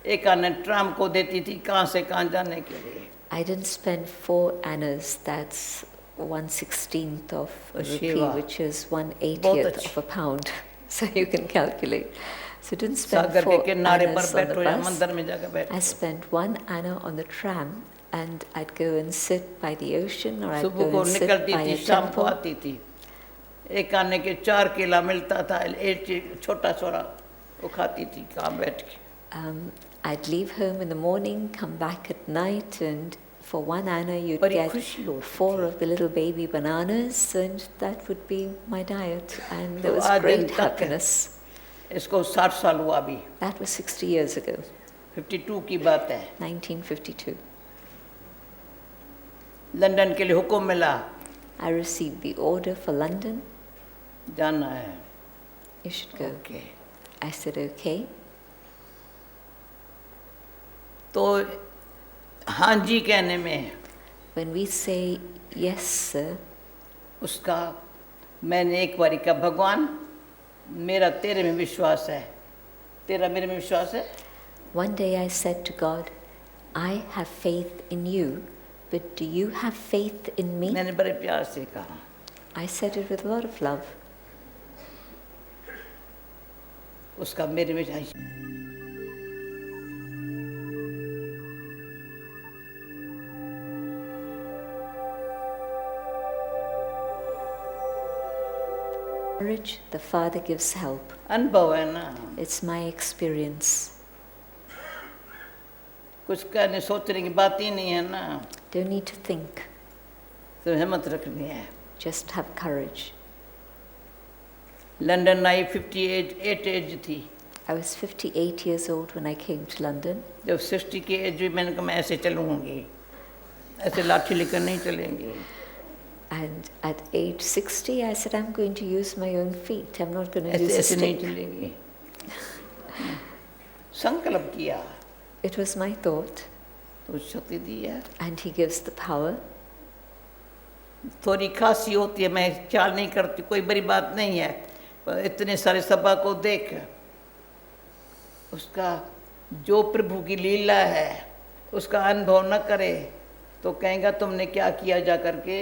S2: 1 आना ट्राम को देती थी कहाँ से कहाँ जाने के लिए।
S3: I didn't spend 4 annas, that's 1/16th of a rupee,
S2: Shiva.
S3: which is 1/80th
S2: बहुत
S3: of a pound. So you can calculate. So didn't spend
S2: सागर के
S3: 4
S2: किनारे पर
S3: annas on the
S2: बैठो या
S3: bus.
S2: मंदिर में जाकर
S3: I
S2: बैठो।
S3: spent 1 anna on the tram and I'd go and sit by the ocean or I'd
S2: सुबह
S3: go
S2: को
S3: and sit
S2: निकलती
S3: by
S2: थी,
S3: a
S2: शाम को
S3: temple.
S2: आती थी। 1 आने के 4 केला मिलता था, एक छोटा छोटा वो खाती थी कहाँ बैठ के।
S3: I'd leave home in the morning, come back at night, and for 1 anna you'd
S2: बड़ी
S3: get
S2: खुशी होती
S3: 4
S2: थी।
S3: of the little baby bananas, and that would be my diet. And there
S2: तो
S3: was
S2: आज दिन
S3: great
S2: तक
S3: happiness.
S2: इसको 60 साल हुआ अभी।
S3: That was 60 years ago,
S2: 52 की बात है।
S3: 1952.
S2: लंदन के लिए हुक्म मिला,
S3: I received the order for London.
S2: जाना है।
S3: You should go.
S2: Okay.
S3: I said, okay.
S2: तो हाँ जी कहने में
S3: When we say yes, sir,
S2: उसका मैंने एक बारी कहा, भगवान मेरा तेरे में विश्वास है, तेरा मेरे में विश्वास है।
S3: one day I said to God, I have faith in you, but do you have faith in me?
S2: मैंने बड़े प्यार से कहा।
S3: I said it with a lot of love.
S2: उसका मेरे में
S3: Courage, the Father gives help.
S2: अनुभव है ना,
S3: It's my experience.
S2: कुछ कहने सोचने की बात ही नहीं है ना,
S3: Don't need to think,
S2: तो हिम्मत रखनी है।
S3: just have courage.
S2: लंदन आई 58 एज थी।
S3: I was 58 years old when I came to London.
S2: जब 60 की एज हुई मैंने कहा मैं ऐसे चलूँगी, ऐसे लाठी लेकर नहीं चलेंगी।
S3: And at age 60, I said, I'm going to use my own feet. I'm not going to use
S2: ऐसे
S3: a
S2: ऐसे नहीं
S3: stick.
S2: चलेंगी। संकल्प किया
S3: It was my thought,
S2: तो शक्ति दी है।
S3: and He gives the power.
S2: थोड़ी खांसी होती है, मैं ख्याल नहीं करती, कोई बड़ी बात नहीं है, पर इतने सारे सभा को देख उसका जो प्रभु की लीला है उसका अनुभव न करे तो कहेगा तुमने क्या किया जा करके।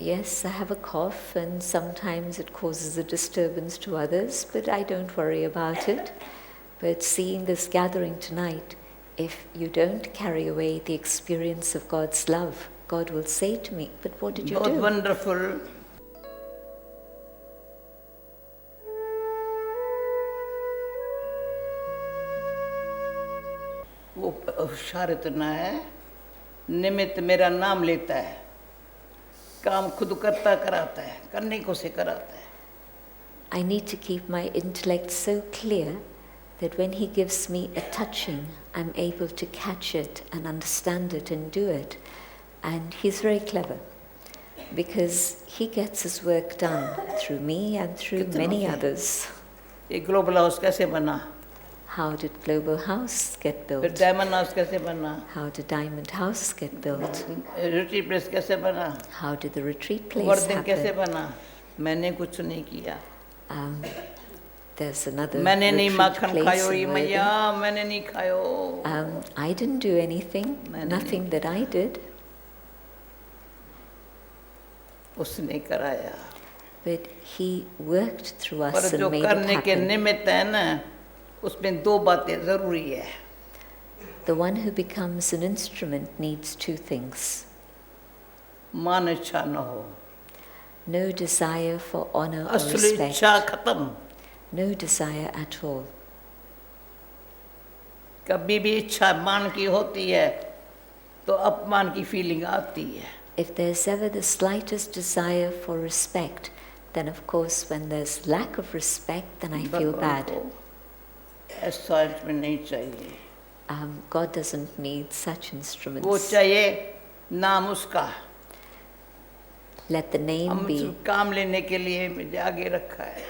S3: Yes, I have a cough, and sometimes it causes a disturbance to others, but I don't worry about it. But seeing this gathering tonight, if you don't carry away the experience of God's love, God will say to me, but what did you
S2: बहुत
S3: do?
S2: Wonderful. वो होशियार इतना है, निमित्त मेरा नाम लेता है, काम खुद करता कराता है, करने को से कराता है।
S3: I need to keep my intellect so clear that when he gives me a touching, I'm able to catch it and understand it and do it. And he's very clever, because he gets his work done through me and through many others.
S2: ये global house कैसे बना?
S3: How did Global House get
S2: फिर
S3: built?
S2: Diamond house कैसे बना?
S3: How did Diamond House get built?
S2: Retreat place कैसे बना?
S3: How did the retreat place
S2: Vardhan कैसे
S3: happen?
S2: बना? मैंने कुछ नहीं किया.
S3: There's another
S2: मैंने नहीं
S3: retreat
S2: माखन
S3: place
S2: खायो
S3: in
S2: ये
S3: Worthing.
S2: मैया मैंने नहीं खायो.
S3: I didn't do anything, nothing that I did,
S2: उसने कराया.
S3: but he worked through us
S2: पर जो
S3: and made it
S2: करने के
S3: happen.
S2: निमित्त है ना, उसमें दो बातें जरूरी है.
S3: The one who becomes an instrument needs two things:
S2: मान इच्छा न हो.
S3: no desire for honor or
S2: असली
S3: respect,
S2: इच्छा खत्म.
S3: no desire at all.
S2: कभी भी इच्छा मान की होती है तो अपमान की फीलिंग आती है.
S3: If there's ever the slightest desire for respect, then of course when there's lack of respect, then I feel bad.
S2: ऐसा इंस्ट्रूमेंट नहीं चाहिए.
S3: God doesn't need such
S2: वो
S3: instruments.
S2: चाहिए नाम उसका.
S3: Let the name
S2: हम
S3: be,
S2: काम लेने के लिए मुझे आगे रखा है.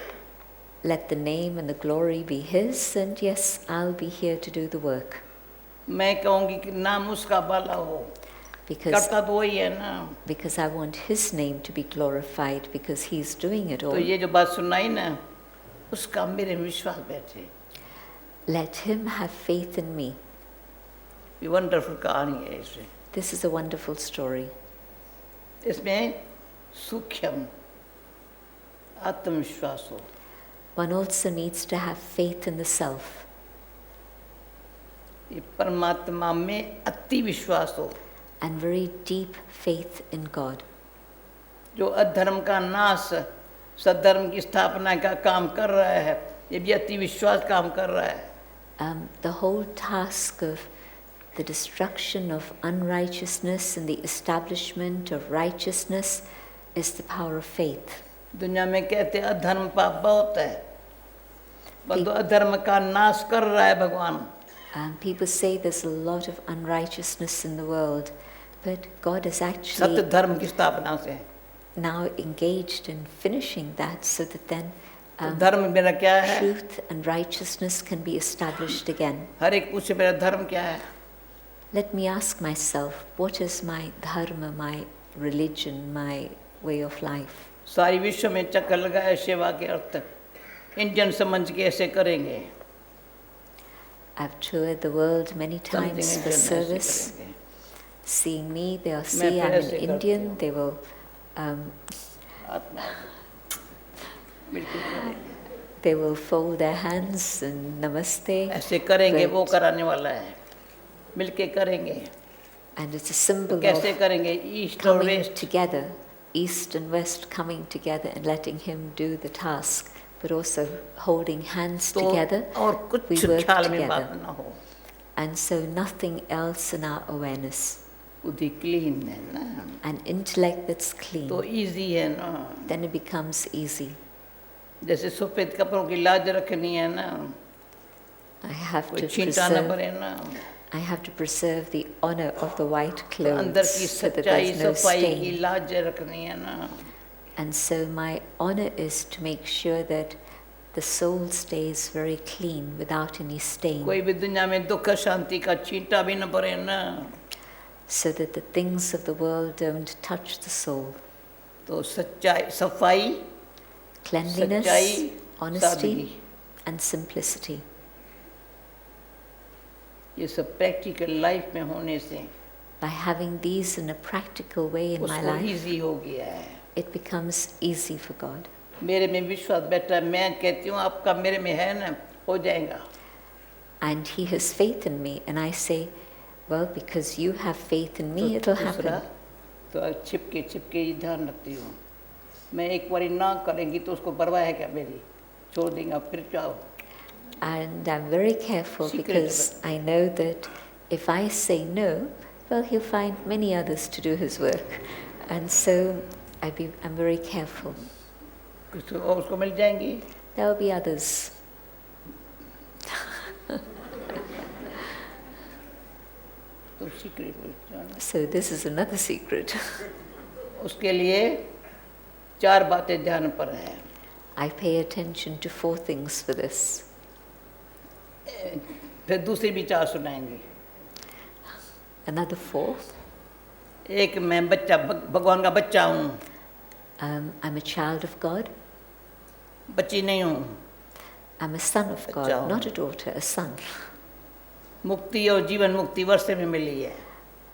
S3: let the name and the glory be His, and yes, I'll be here to do the work.
S2: मैं कहूँगी कि नाम उसका वाला हो.
S3: Because,
S2: करता तो वही है ना.
S3: because I want His name to be glorified, because He's doing it
S2: तो
S3: all.
S2: ये जो बात सुनाई ना, उसका मेरे में विश्वास बैठे.
S3: Let Him have faith in me.
S2: ये वंडरफुल कहानी है इसमें.
S3: This is a wonderful story.
S2: इसमें सूक्ष्म आत्मविश्वास हो.
S3: One also needs to have faith in the self.
S2: ये परमात्मा में अति विश्वास हो.
S3: And very deep faith in God.
S2: जो अधर्म का नाश सद्धर्म की स्थापना का काम कर रहा है, ये भी अति विश्वास काम कर रहा है.
S3: The whole task of the destruction of unrighteousness and the establishment of righteousness is the power of faith.
S2: दुनिया में कहते हैं अधर्म पाप बहुत है, परंतु अधर्म का नाश कर रहा है भगवान.
S3: People say there's a lot of unrighteousness in the world, but God is
S2: सत्य
S3: actually
S2: धर्म की स्थापना से.
S3: now engaged in finishing that, so that then
S2: धर्म मेरा क्या है?
S3: truth and righteousness can be established again.
S2: हर एक पूछे मेरा धर्म क्या है?
S3: Let me ask myself, what is my dharma, my religion, my way of life?
S2: सारी विश्व में चक्कर लगाए सेवा के अर्थ इंडियन समझ के ऐसे करेंगे.
S3: I've toured the world many
S2: Something
S3: times for
S2: Indian ऐसे
S3: service.
S2: करेंगे.
S3: Seeing me, they'll
S2: मैं
S3: see
S2: फिर
S3: I'm
S2: ऐसे
S3: an
S2: करती
S3: Indian,
S2: हूँ.
S3: they will
S2: आत्मा बिल्कुल करेंगे.
S3: they will fold their hands and namaste.
S2: ऐसे करेंगे,
S3: but-
S2: वो कराने वाला है. मिलके करेंगे.
S3: And it's a symbol
S2: कैसे
S3: of
S2: करेंगे? ईस्ट और
S3: coming
S2: वेस्ट.
S3: together, East and West coming together and letting Him do the task, but also holding hands
S2: तो
S3: together.
S2: और
S3: we
S2: कुछ
S3: work
S2: ख्याल में
S3: together.
S2: बात ना हो.
S3: And so nothing else in our awareness.
S2: बुद्धि क्लीन है ना,
S3: An intellect that's clean,
S2: तो इजी है ना.
S3: then it becomes easy.
S2: जैसे सफेद कपड़ों की लाज रखनी है ना,
S3: I have
S2: कोई
S3: to
S2: छींटा ना
S3: preserve,
S2: पड़े ना.
S3: I have to preserve the honor of the white
S2: अंदर
S3: clothes
S2: की
S3: so that
S2: सच्चाई
S3: there's no
S2: सफाई की
S3: stain.
S2: लाज रखनी है ना.
S3: And so my honor is to make sure that the soul stays very clean without any stain,
S2: कोई भी दुनिया में दुख शांति का छींटा भी न पड़े ना.
S3: so that the things of the world don't touch the soul.
S2: तो सच्चाई सफाई
S3: Cleanliness,
S2: सच्चाई
S3: honesty,
S2: सादगी,
S3: and simplicity.
S2: ये सब प्रैक्टिकल लाइफ में होने से
S3: By having these in a practical way in my
S2: उसको
S3: life,
S2: इजी हो गया है.
S3: it becomes easy for God.
S2: मेरे में विश्वास बैठा है. मैं कहती हूँ आपका मेरे में है ना, हो जाएगा.
S3: And He has faith in me, and I say, well, because you have faith in me, it'll
S2: दूसरा
S3: happen.
S2: तो छिपके ही ध्यान रखती हूँ. मैं एक बारी ना करेंगी तो उसको परवाह है क्या मेरी? छोड़ देंगे फिर जाओ.
S3: And I'm very careful
S2: Secret
S3: because I know that if I say no, well, He'll find many others to do His work. And so I'm very careful.
S2: कुछ और उसको मिल जाएंगी.
S3: There will be others.
S2: तो secret
S3: So this is another secret.
S2: उसके लिए 4 बातें ध्यान पर हैं.
S3: I pay attention to 4 things for this.
S2: फिर दूसरी भी 4 सुनाएंगे.
S3: Another 4.
S2: एक मैं बच्चा भगवान का बच्चा हूँ.
S3: I'm a child of God.
S2: बच्ची नहीं हूँ.
S3: I'm a son of God,
S2: Child.
S3: not a daughter, a son.
S2: मुक्ति और जीवन मुक्ति वर्षे में मिली है.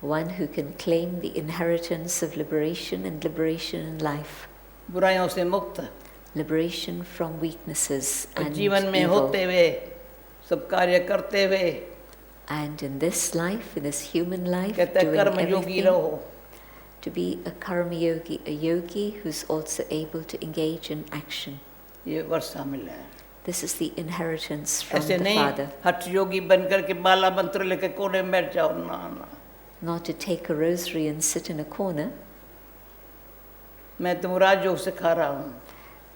S3: One who can claim the inheritance of liberation and liberation in life.
S2: बुराइयों से मुक्त.
S3: Liberation from weaknesses and
S2: जीवन में
S3: evil.
S2: होते हुए सब कार्य करते हुए
S3: And in this life, in this human life,
S2: कहते हैं
S3: doing
S2: कर्म योगी
S3: everything,
S2: रहो.
S3: to be a karma yogi, a yogi who's also able to engage in action.
S2: ये वर्षा मिला है.
S3: This is the inheritance from
S2: ऐसे
S3: the
S2: नहीं
S3: Father.
S2: हठ योगी बन करके बाला मंत्र लेके कोने में बैठ जाओ. ना ना.
S3: Not to take a rosary and sit in a corner.
S2: मैं तुम राजयोग सिखा रहा हूँ.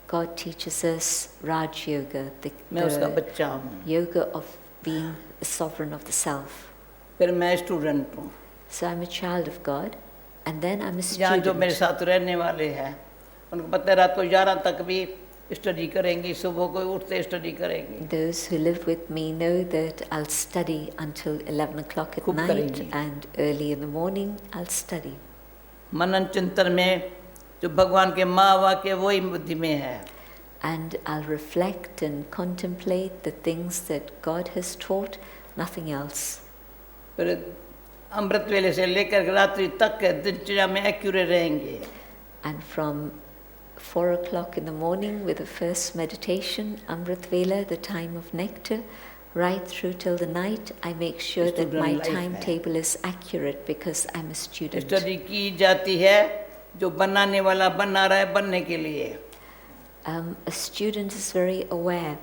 S3: God teaches us Raj Yoga,
S2: मैं उसका
S3: the
S2: बच्चा हूँ.
S3: yoga of being the sovereign of the self.
S2: फिर मैं स्टूडेंट हूँ.
S3: So I'm a child of God, and then I'm a
S2: यहाँ जो मेरे
S3: student.
S2: साथ रहने वाले हैं उनको पता है रात को 11 तक भी स्टडी करेंगी. सुबह को उठते स्टडी करेंगी.
S3: Those who live with me know that I'll study until 11 o'clock at
S2: खूब
S3: night,
S2: करेंगी.
S3: and early in the morning I'll study.
S2: मनन चिंतन में जो भगवान के माँ वाक्य वही बुद्धि में है.
S3: And I'll reflect and contemplate the things that God has taught, nothing else.
S2: फिर अमृत वेले से लेकर रात्रि तक दिनचर्या में एक्यूरेट रहेंगे.
S3: And from 4 o'clock in the morning with the first meditation, Amrit Vela, the time of nectar, right through till the night, I make sure that
S2: Student
S3: my
S2: life है.
S3: timetable is accurate because I'm a student.
S2: Study की जाती है जो बनाने वाला बना रहा है बनने के लिए.
S3: A student is very aware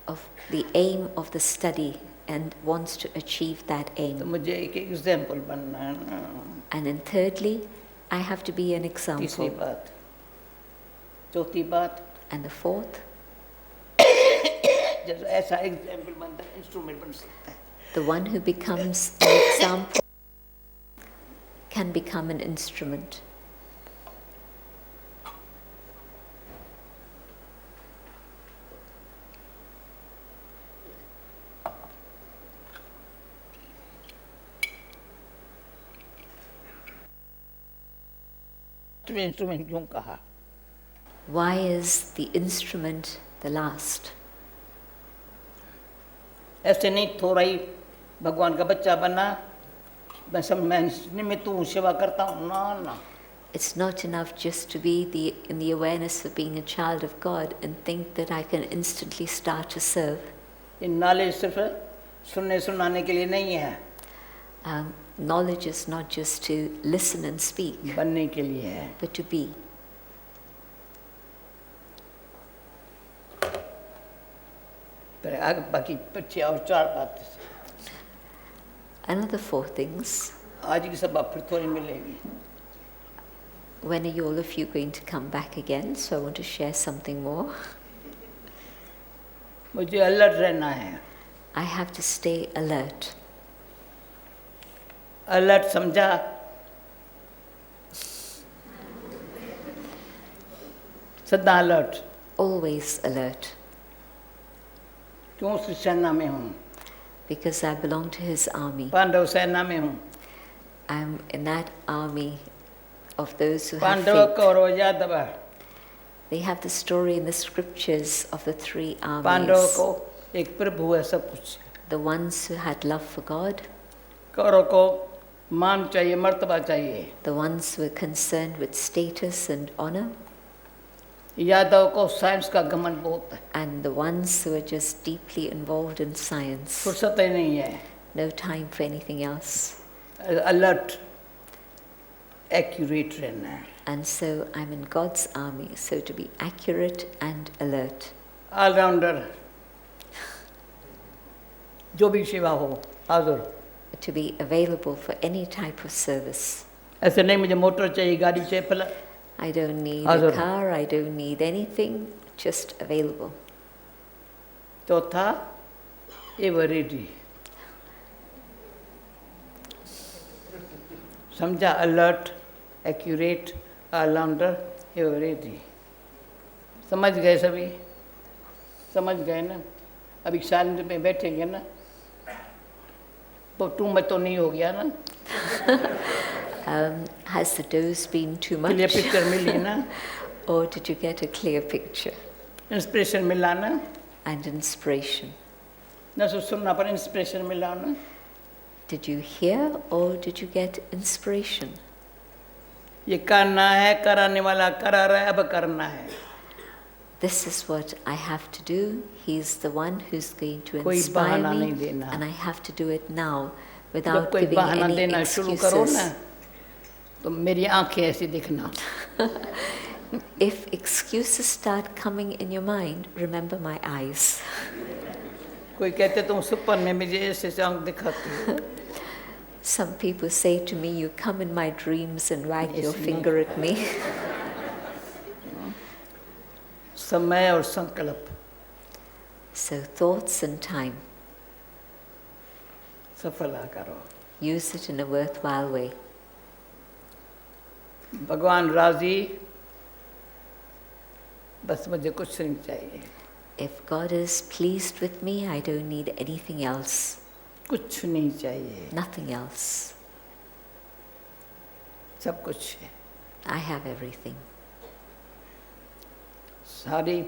S3: of the aim of the study and wants to achieve that
S2: तो
S3: aim.
S2: मुझे एक एग्जाम्पल बनना है ना.
S3: And then thirdly, I have to be an
S2: तीसरी
S3: example.
S2: बात. चौथी बात
S3: And the fourth,
S2: जैसे ऐसा एग्जाम्पल बनता है इंस्ट्रूमेंट बन सकता है.
S3: the one who becomes an example can become an instrument.
S2: Instrument क्यों कहा?
S3: Why is the instrument the last?
S2: ऐसे नहीं थोड़ा ही भगवान का बच्चा बना मैं निमित्त हूँ सेवा करता हूँ. ना ना.
S3: It's not enough just to be in the awareness of being a child of God and think that I can instantly start to serve.
S2: ये नॉलेज सिर्फ सुनने सुनाने के लिए नहीं है.
S3: Knowledge is not just to listen and speak,
S2: बनने के लिए है.
S3: but to be.
S2: फिर आगे बाकी पीछे और 4 बातें.
S3: Another 4 things.
S2: आज की सभा फिर थोड़ी मिलेगी.
S3: When are you all of you going to come back again? So I want to share something more.
S2: मुझे अलर्ट रहना है.
S3: I have to stay alert.
S2: Alert समझा? सदा अलर्ट.
S3: Always alert.
S2: क्यों उस सेना में हूँ?
S3: Because I belong to his army.
S2: Pandav सेना में हूँ.
S3: I'm in that army of those who have
S2: Pandav
S3: faith.
S2: Kaurava Yadav.
S3: They have the story in the scriptures of the 3
S2: Pandav
S3: armies.
S2: को एक प्रभु है सब कुछ.
S3: The ones who had love for God,
S2: Kaurava को मान चाहिए मर्तबा चाहिए.
S3: the ones who were concerned with status and honor,
S2: Yadav को साइंस का घमंड बहुत है.
S3: and the ones who are just deeply involved in science.
S2: फुर्सत ही नहीं है.
S3: No time for anything else.
S2: Alert accurate रहना है.
S3: And so I'm in God's army, so to be accurate and alert.
S2: Allrounder जो भी सेवा हो हाजिर.
S3: To be available for any type of service.
S2: ऐसे नहीं मुझे मोटर चाहिए गाड़ी चाहिए फला.
S3: I don't need
S2: Hazır.
S3: a car, I don't need anything, just available.
S2: चौथा एवर रेडी. समझा? Alert, accurate, allrounder, ever ready. समझ गए सभी? समझ गए ना? अभी शांति में बैठेंगे ना, तो टू मच तो नहीं हो गया ना?
S3: Has the dose been too much?
S2: Clear picture मिली ना?
S3: Or did you get a clear picture?
S2: Inspiration मिला ना?
S3: And inspiration.
S2: न सुनना पर इंस्पिरेशन मिला ना?
S3: Did you hear or did you get inspiration?
S2: ये करना है, कराने वाला करा रहा है, अब करना है।
S3: This is what I have to do. He's the one who's going to
S2: कोई
S3: inspire
S2: बहाना नहीं
S3: me,
S2: देना।
S3: and I have to do it now
S2: जब
S3: without
S2: कोई
S3: giving
S2: बहाना
S3: any
S2: देना शुरू करो ना,
S3: excuses.
S2: तो मेरी आंखें ऐसी दिखना।
S3: If excuses start coming in your mind, remember my eyes.
S2: कोई कहते तुम सुपर में मुझे ऐसे आंख दिखाती हो।
S3: Some people say to me, you come in my dreams and wag your finger at me.
S2: समय और संकल्प,
S3: So thoughts and time,
S2: सफल करो।
S3: use it in a worthwhile way.
S2: भगवान राजी, बस मुझे कुछ नहीं चाहिए।
S3: If God is pleased with me, I don't need anything else.
S2: कुछ नहीं चाहिए,
S3: Nothing else.
S2: सब कुछ है।
S3: I have everything.
S2: सारी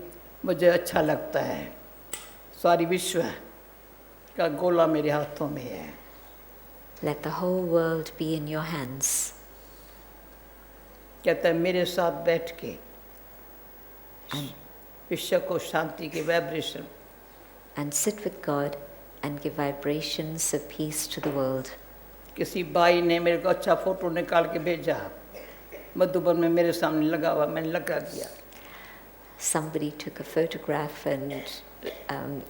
S2: मुझे अच्छा लगता है, सारी विश्व का गोला मेरे हाथों में है।
S3: Let the whole world be in your hands.
S2: कहता है मेरे साथ बैठ के विश्व को शांति की vibration,
S3: And sit with God and give vibrations of peace to the world.
S2: किसी भाई ने मेरे को अच्छा फोटो निकाल के भेजा, मधुबन में मेरे सामने लगा हुआ, मैंने लगा दिया।
S3: Somebody took a photograph and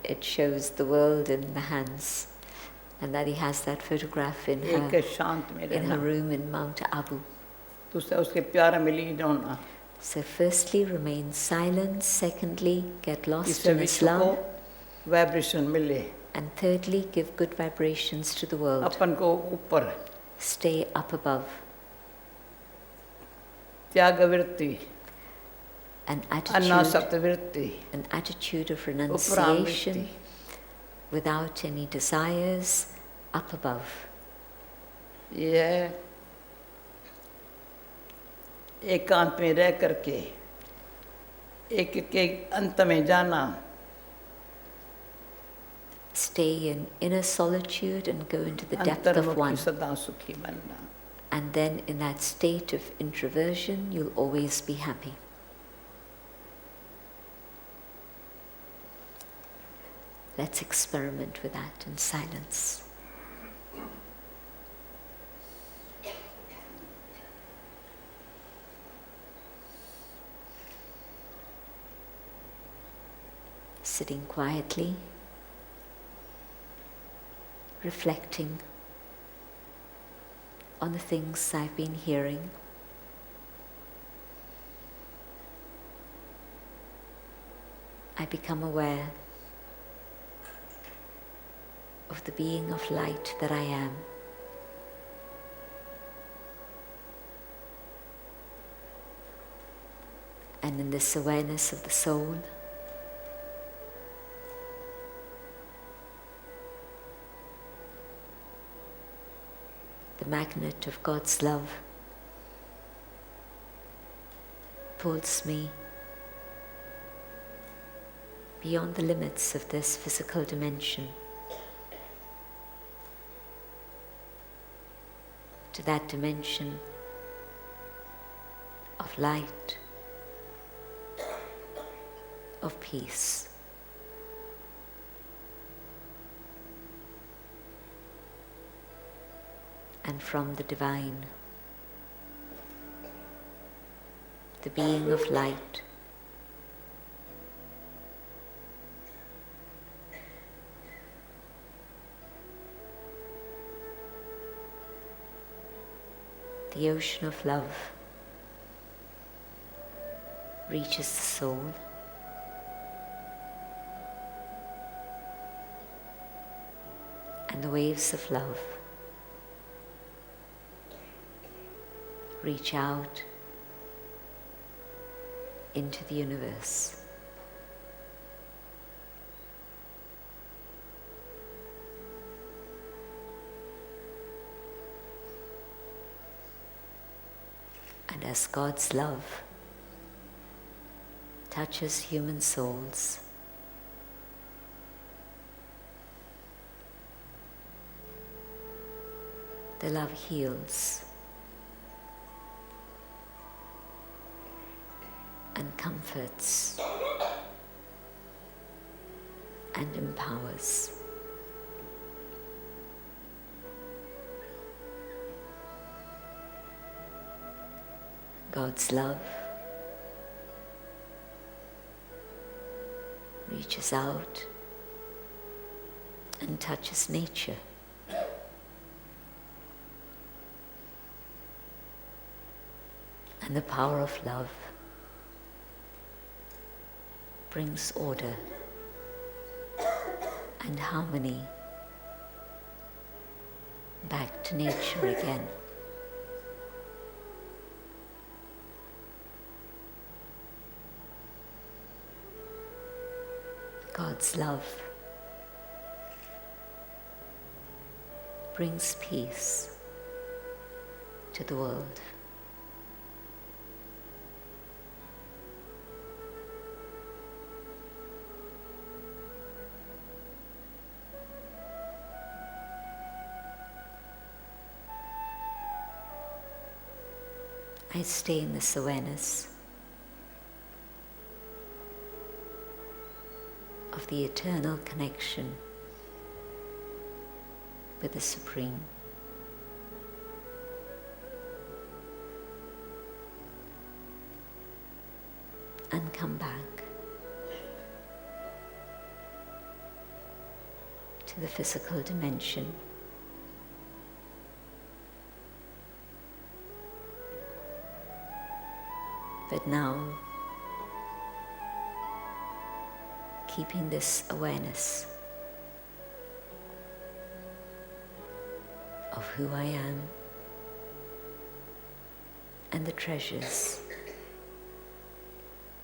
S3: it shows the world in the hands, and that he has that photograph in
S2: एक
S3: her,
S2: शांत में
S3: in her
S2: रहना,
S3: room in Mount Abu.
S2: दूसरा उसके प्यार में लीन होना,
S3: So firstly, remain silent. Secondly, get lost
S2: इससे
S3: in His
S2: विश्व को
S3: love.
S2: वाइब्रेशन मिले,
S3: And thirdly, give good vibrations to the world.
S2: अपन को ऊपर
S3: Stay up above.
S2: त्यागवृत्ति,
S3: An
S2: अनासक्त वृत्ति,
S3: attitude of
S2: उपरामवृत्ति,
S3: renunciation without any desires, up above.
S2: ये है एकांत में रह करके एक के अंत में जाना,
S3: Stay in inner solitude and go into the depth of
S2: अंतर्मुखी
S3: one.
S2: सदा सुखी बनना।
S3: And then in that state of introversion, you'll always be happy. Let's experiment with that in silence. Sitting quietly, reflecting on the things I've been hearing. I become aware of the being of light that I am. And in this awareness of the soul, the magnet of God's love pulls me beyond the limits of this physical dimension to that dimension of light, of peace. And from the divine, the being of light, the ocean of love reaches the soul, and the waves of love reach out into the universe. And as God's love touches human souls, the love heals and comforts and empowers. God's love reaches out and touches nature. And the power of love brings order and harmony back to nature again. God's love brings peace to the world. I stay in this awareness of the eternal connection with the Supreme. And come back to the physical dimension. But now, keeping this awareness of who I am and the treasures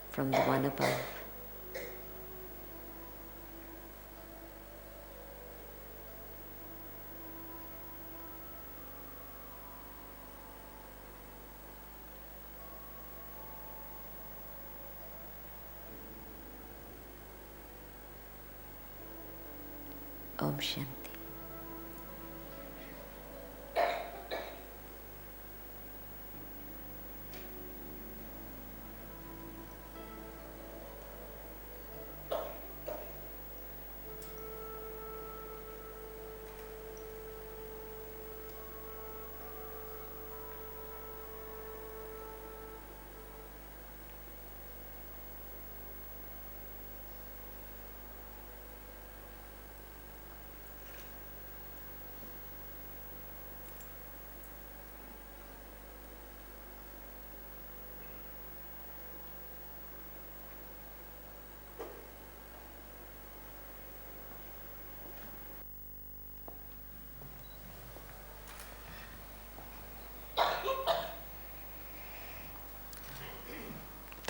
S3: from the one above. Om Shanti.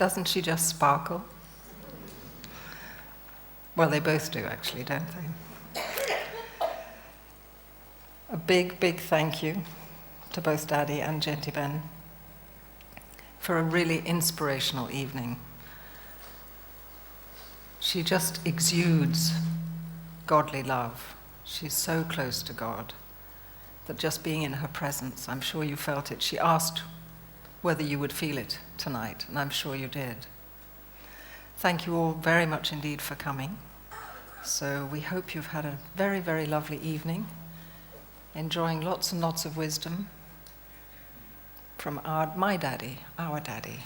S1: Doesn't she just sparkle? Well, they both do, actually, don't they? A big, big thank you to both Dadi and Jayanti Ben for a really inspirational evening. She just exudes godly love. She's so close to God that just being in her presence, I'm sure you felt it. She asked whether you would feel it tonight, and I'm sure you did. Thank you all very much indeed for coming. So we hope you've had a very, very lovely evening, enjoying lots and lots of wisdom from my Daddy, our Daddy.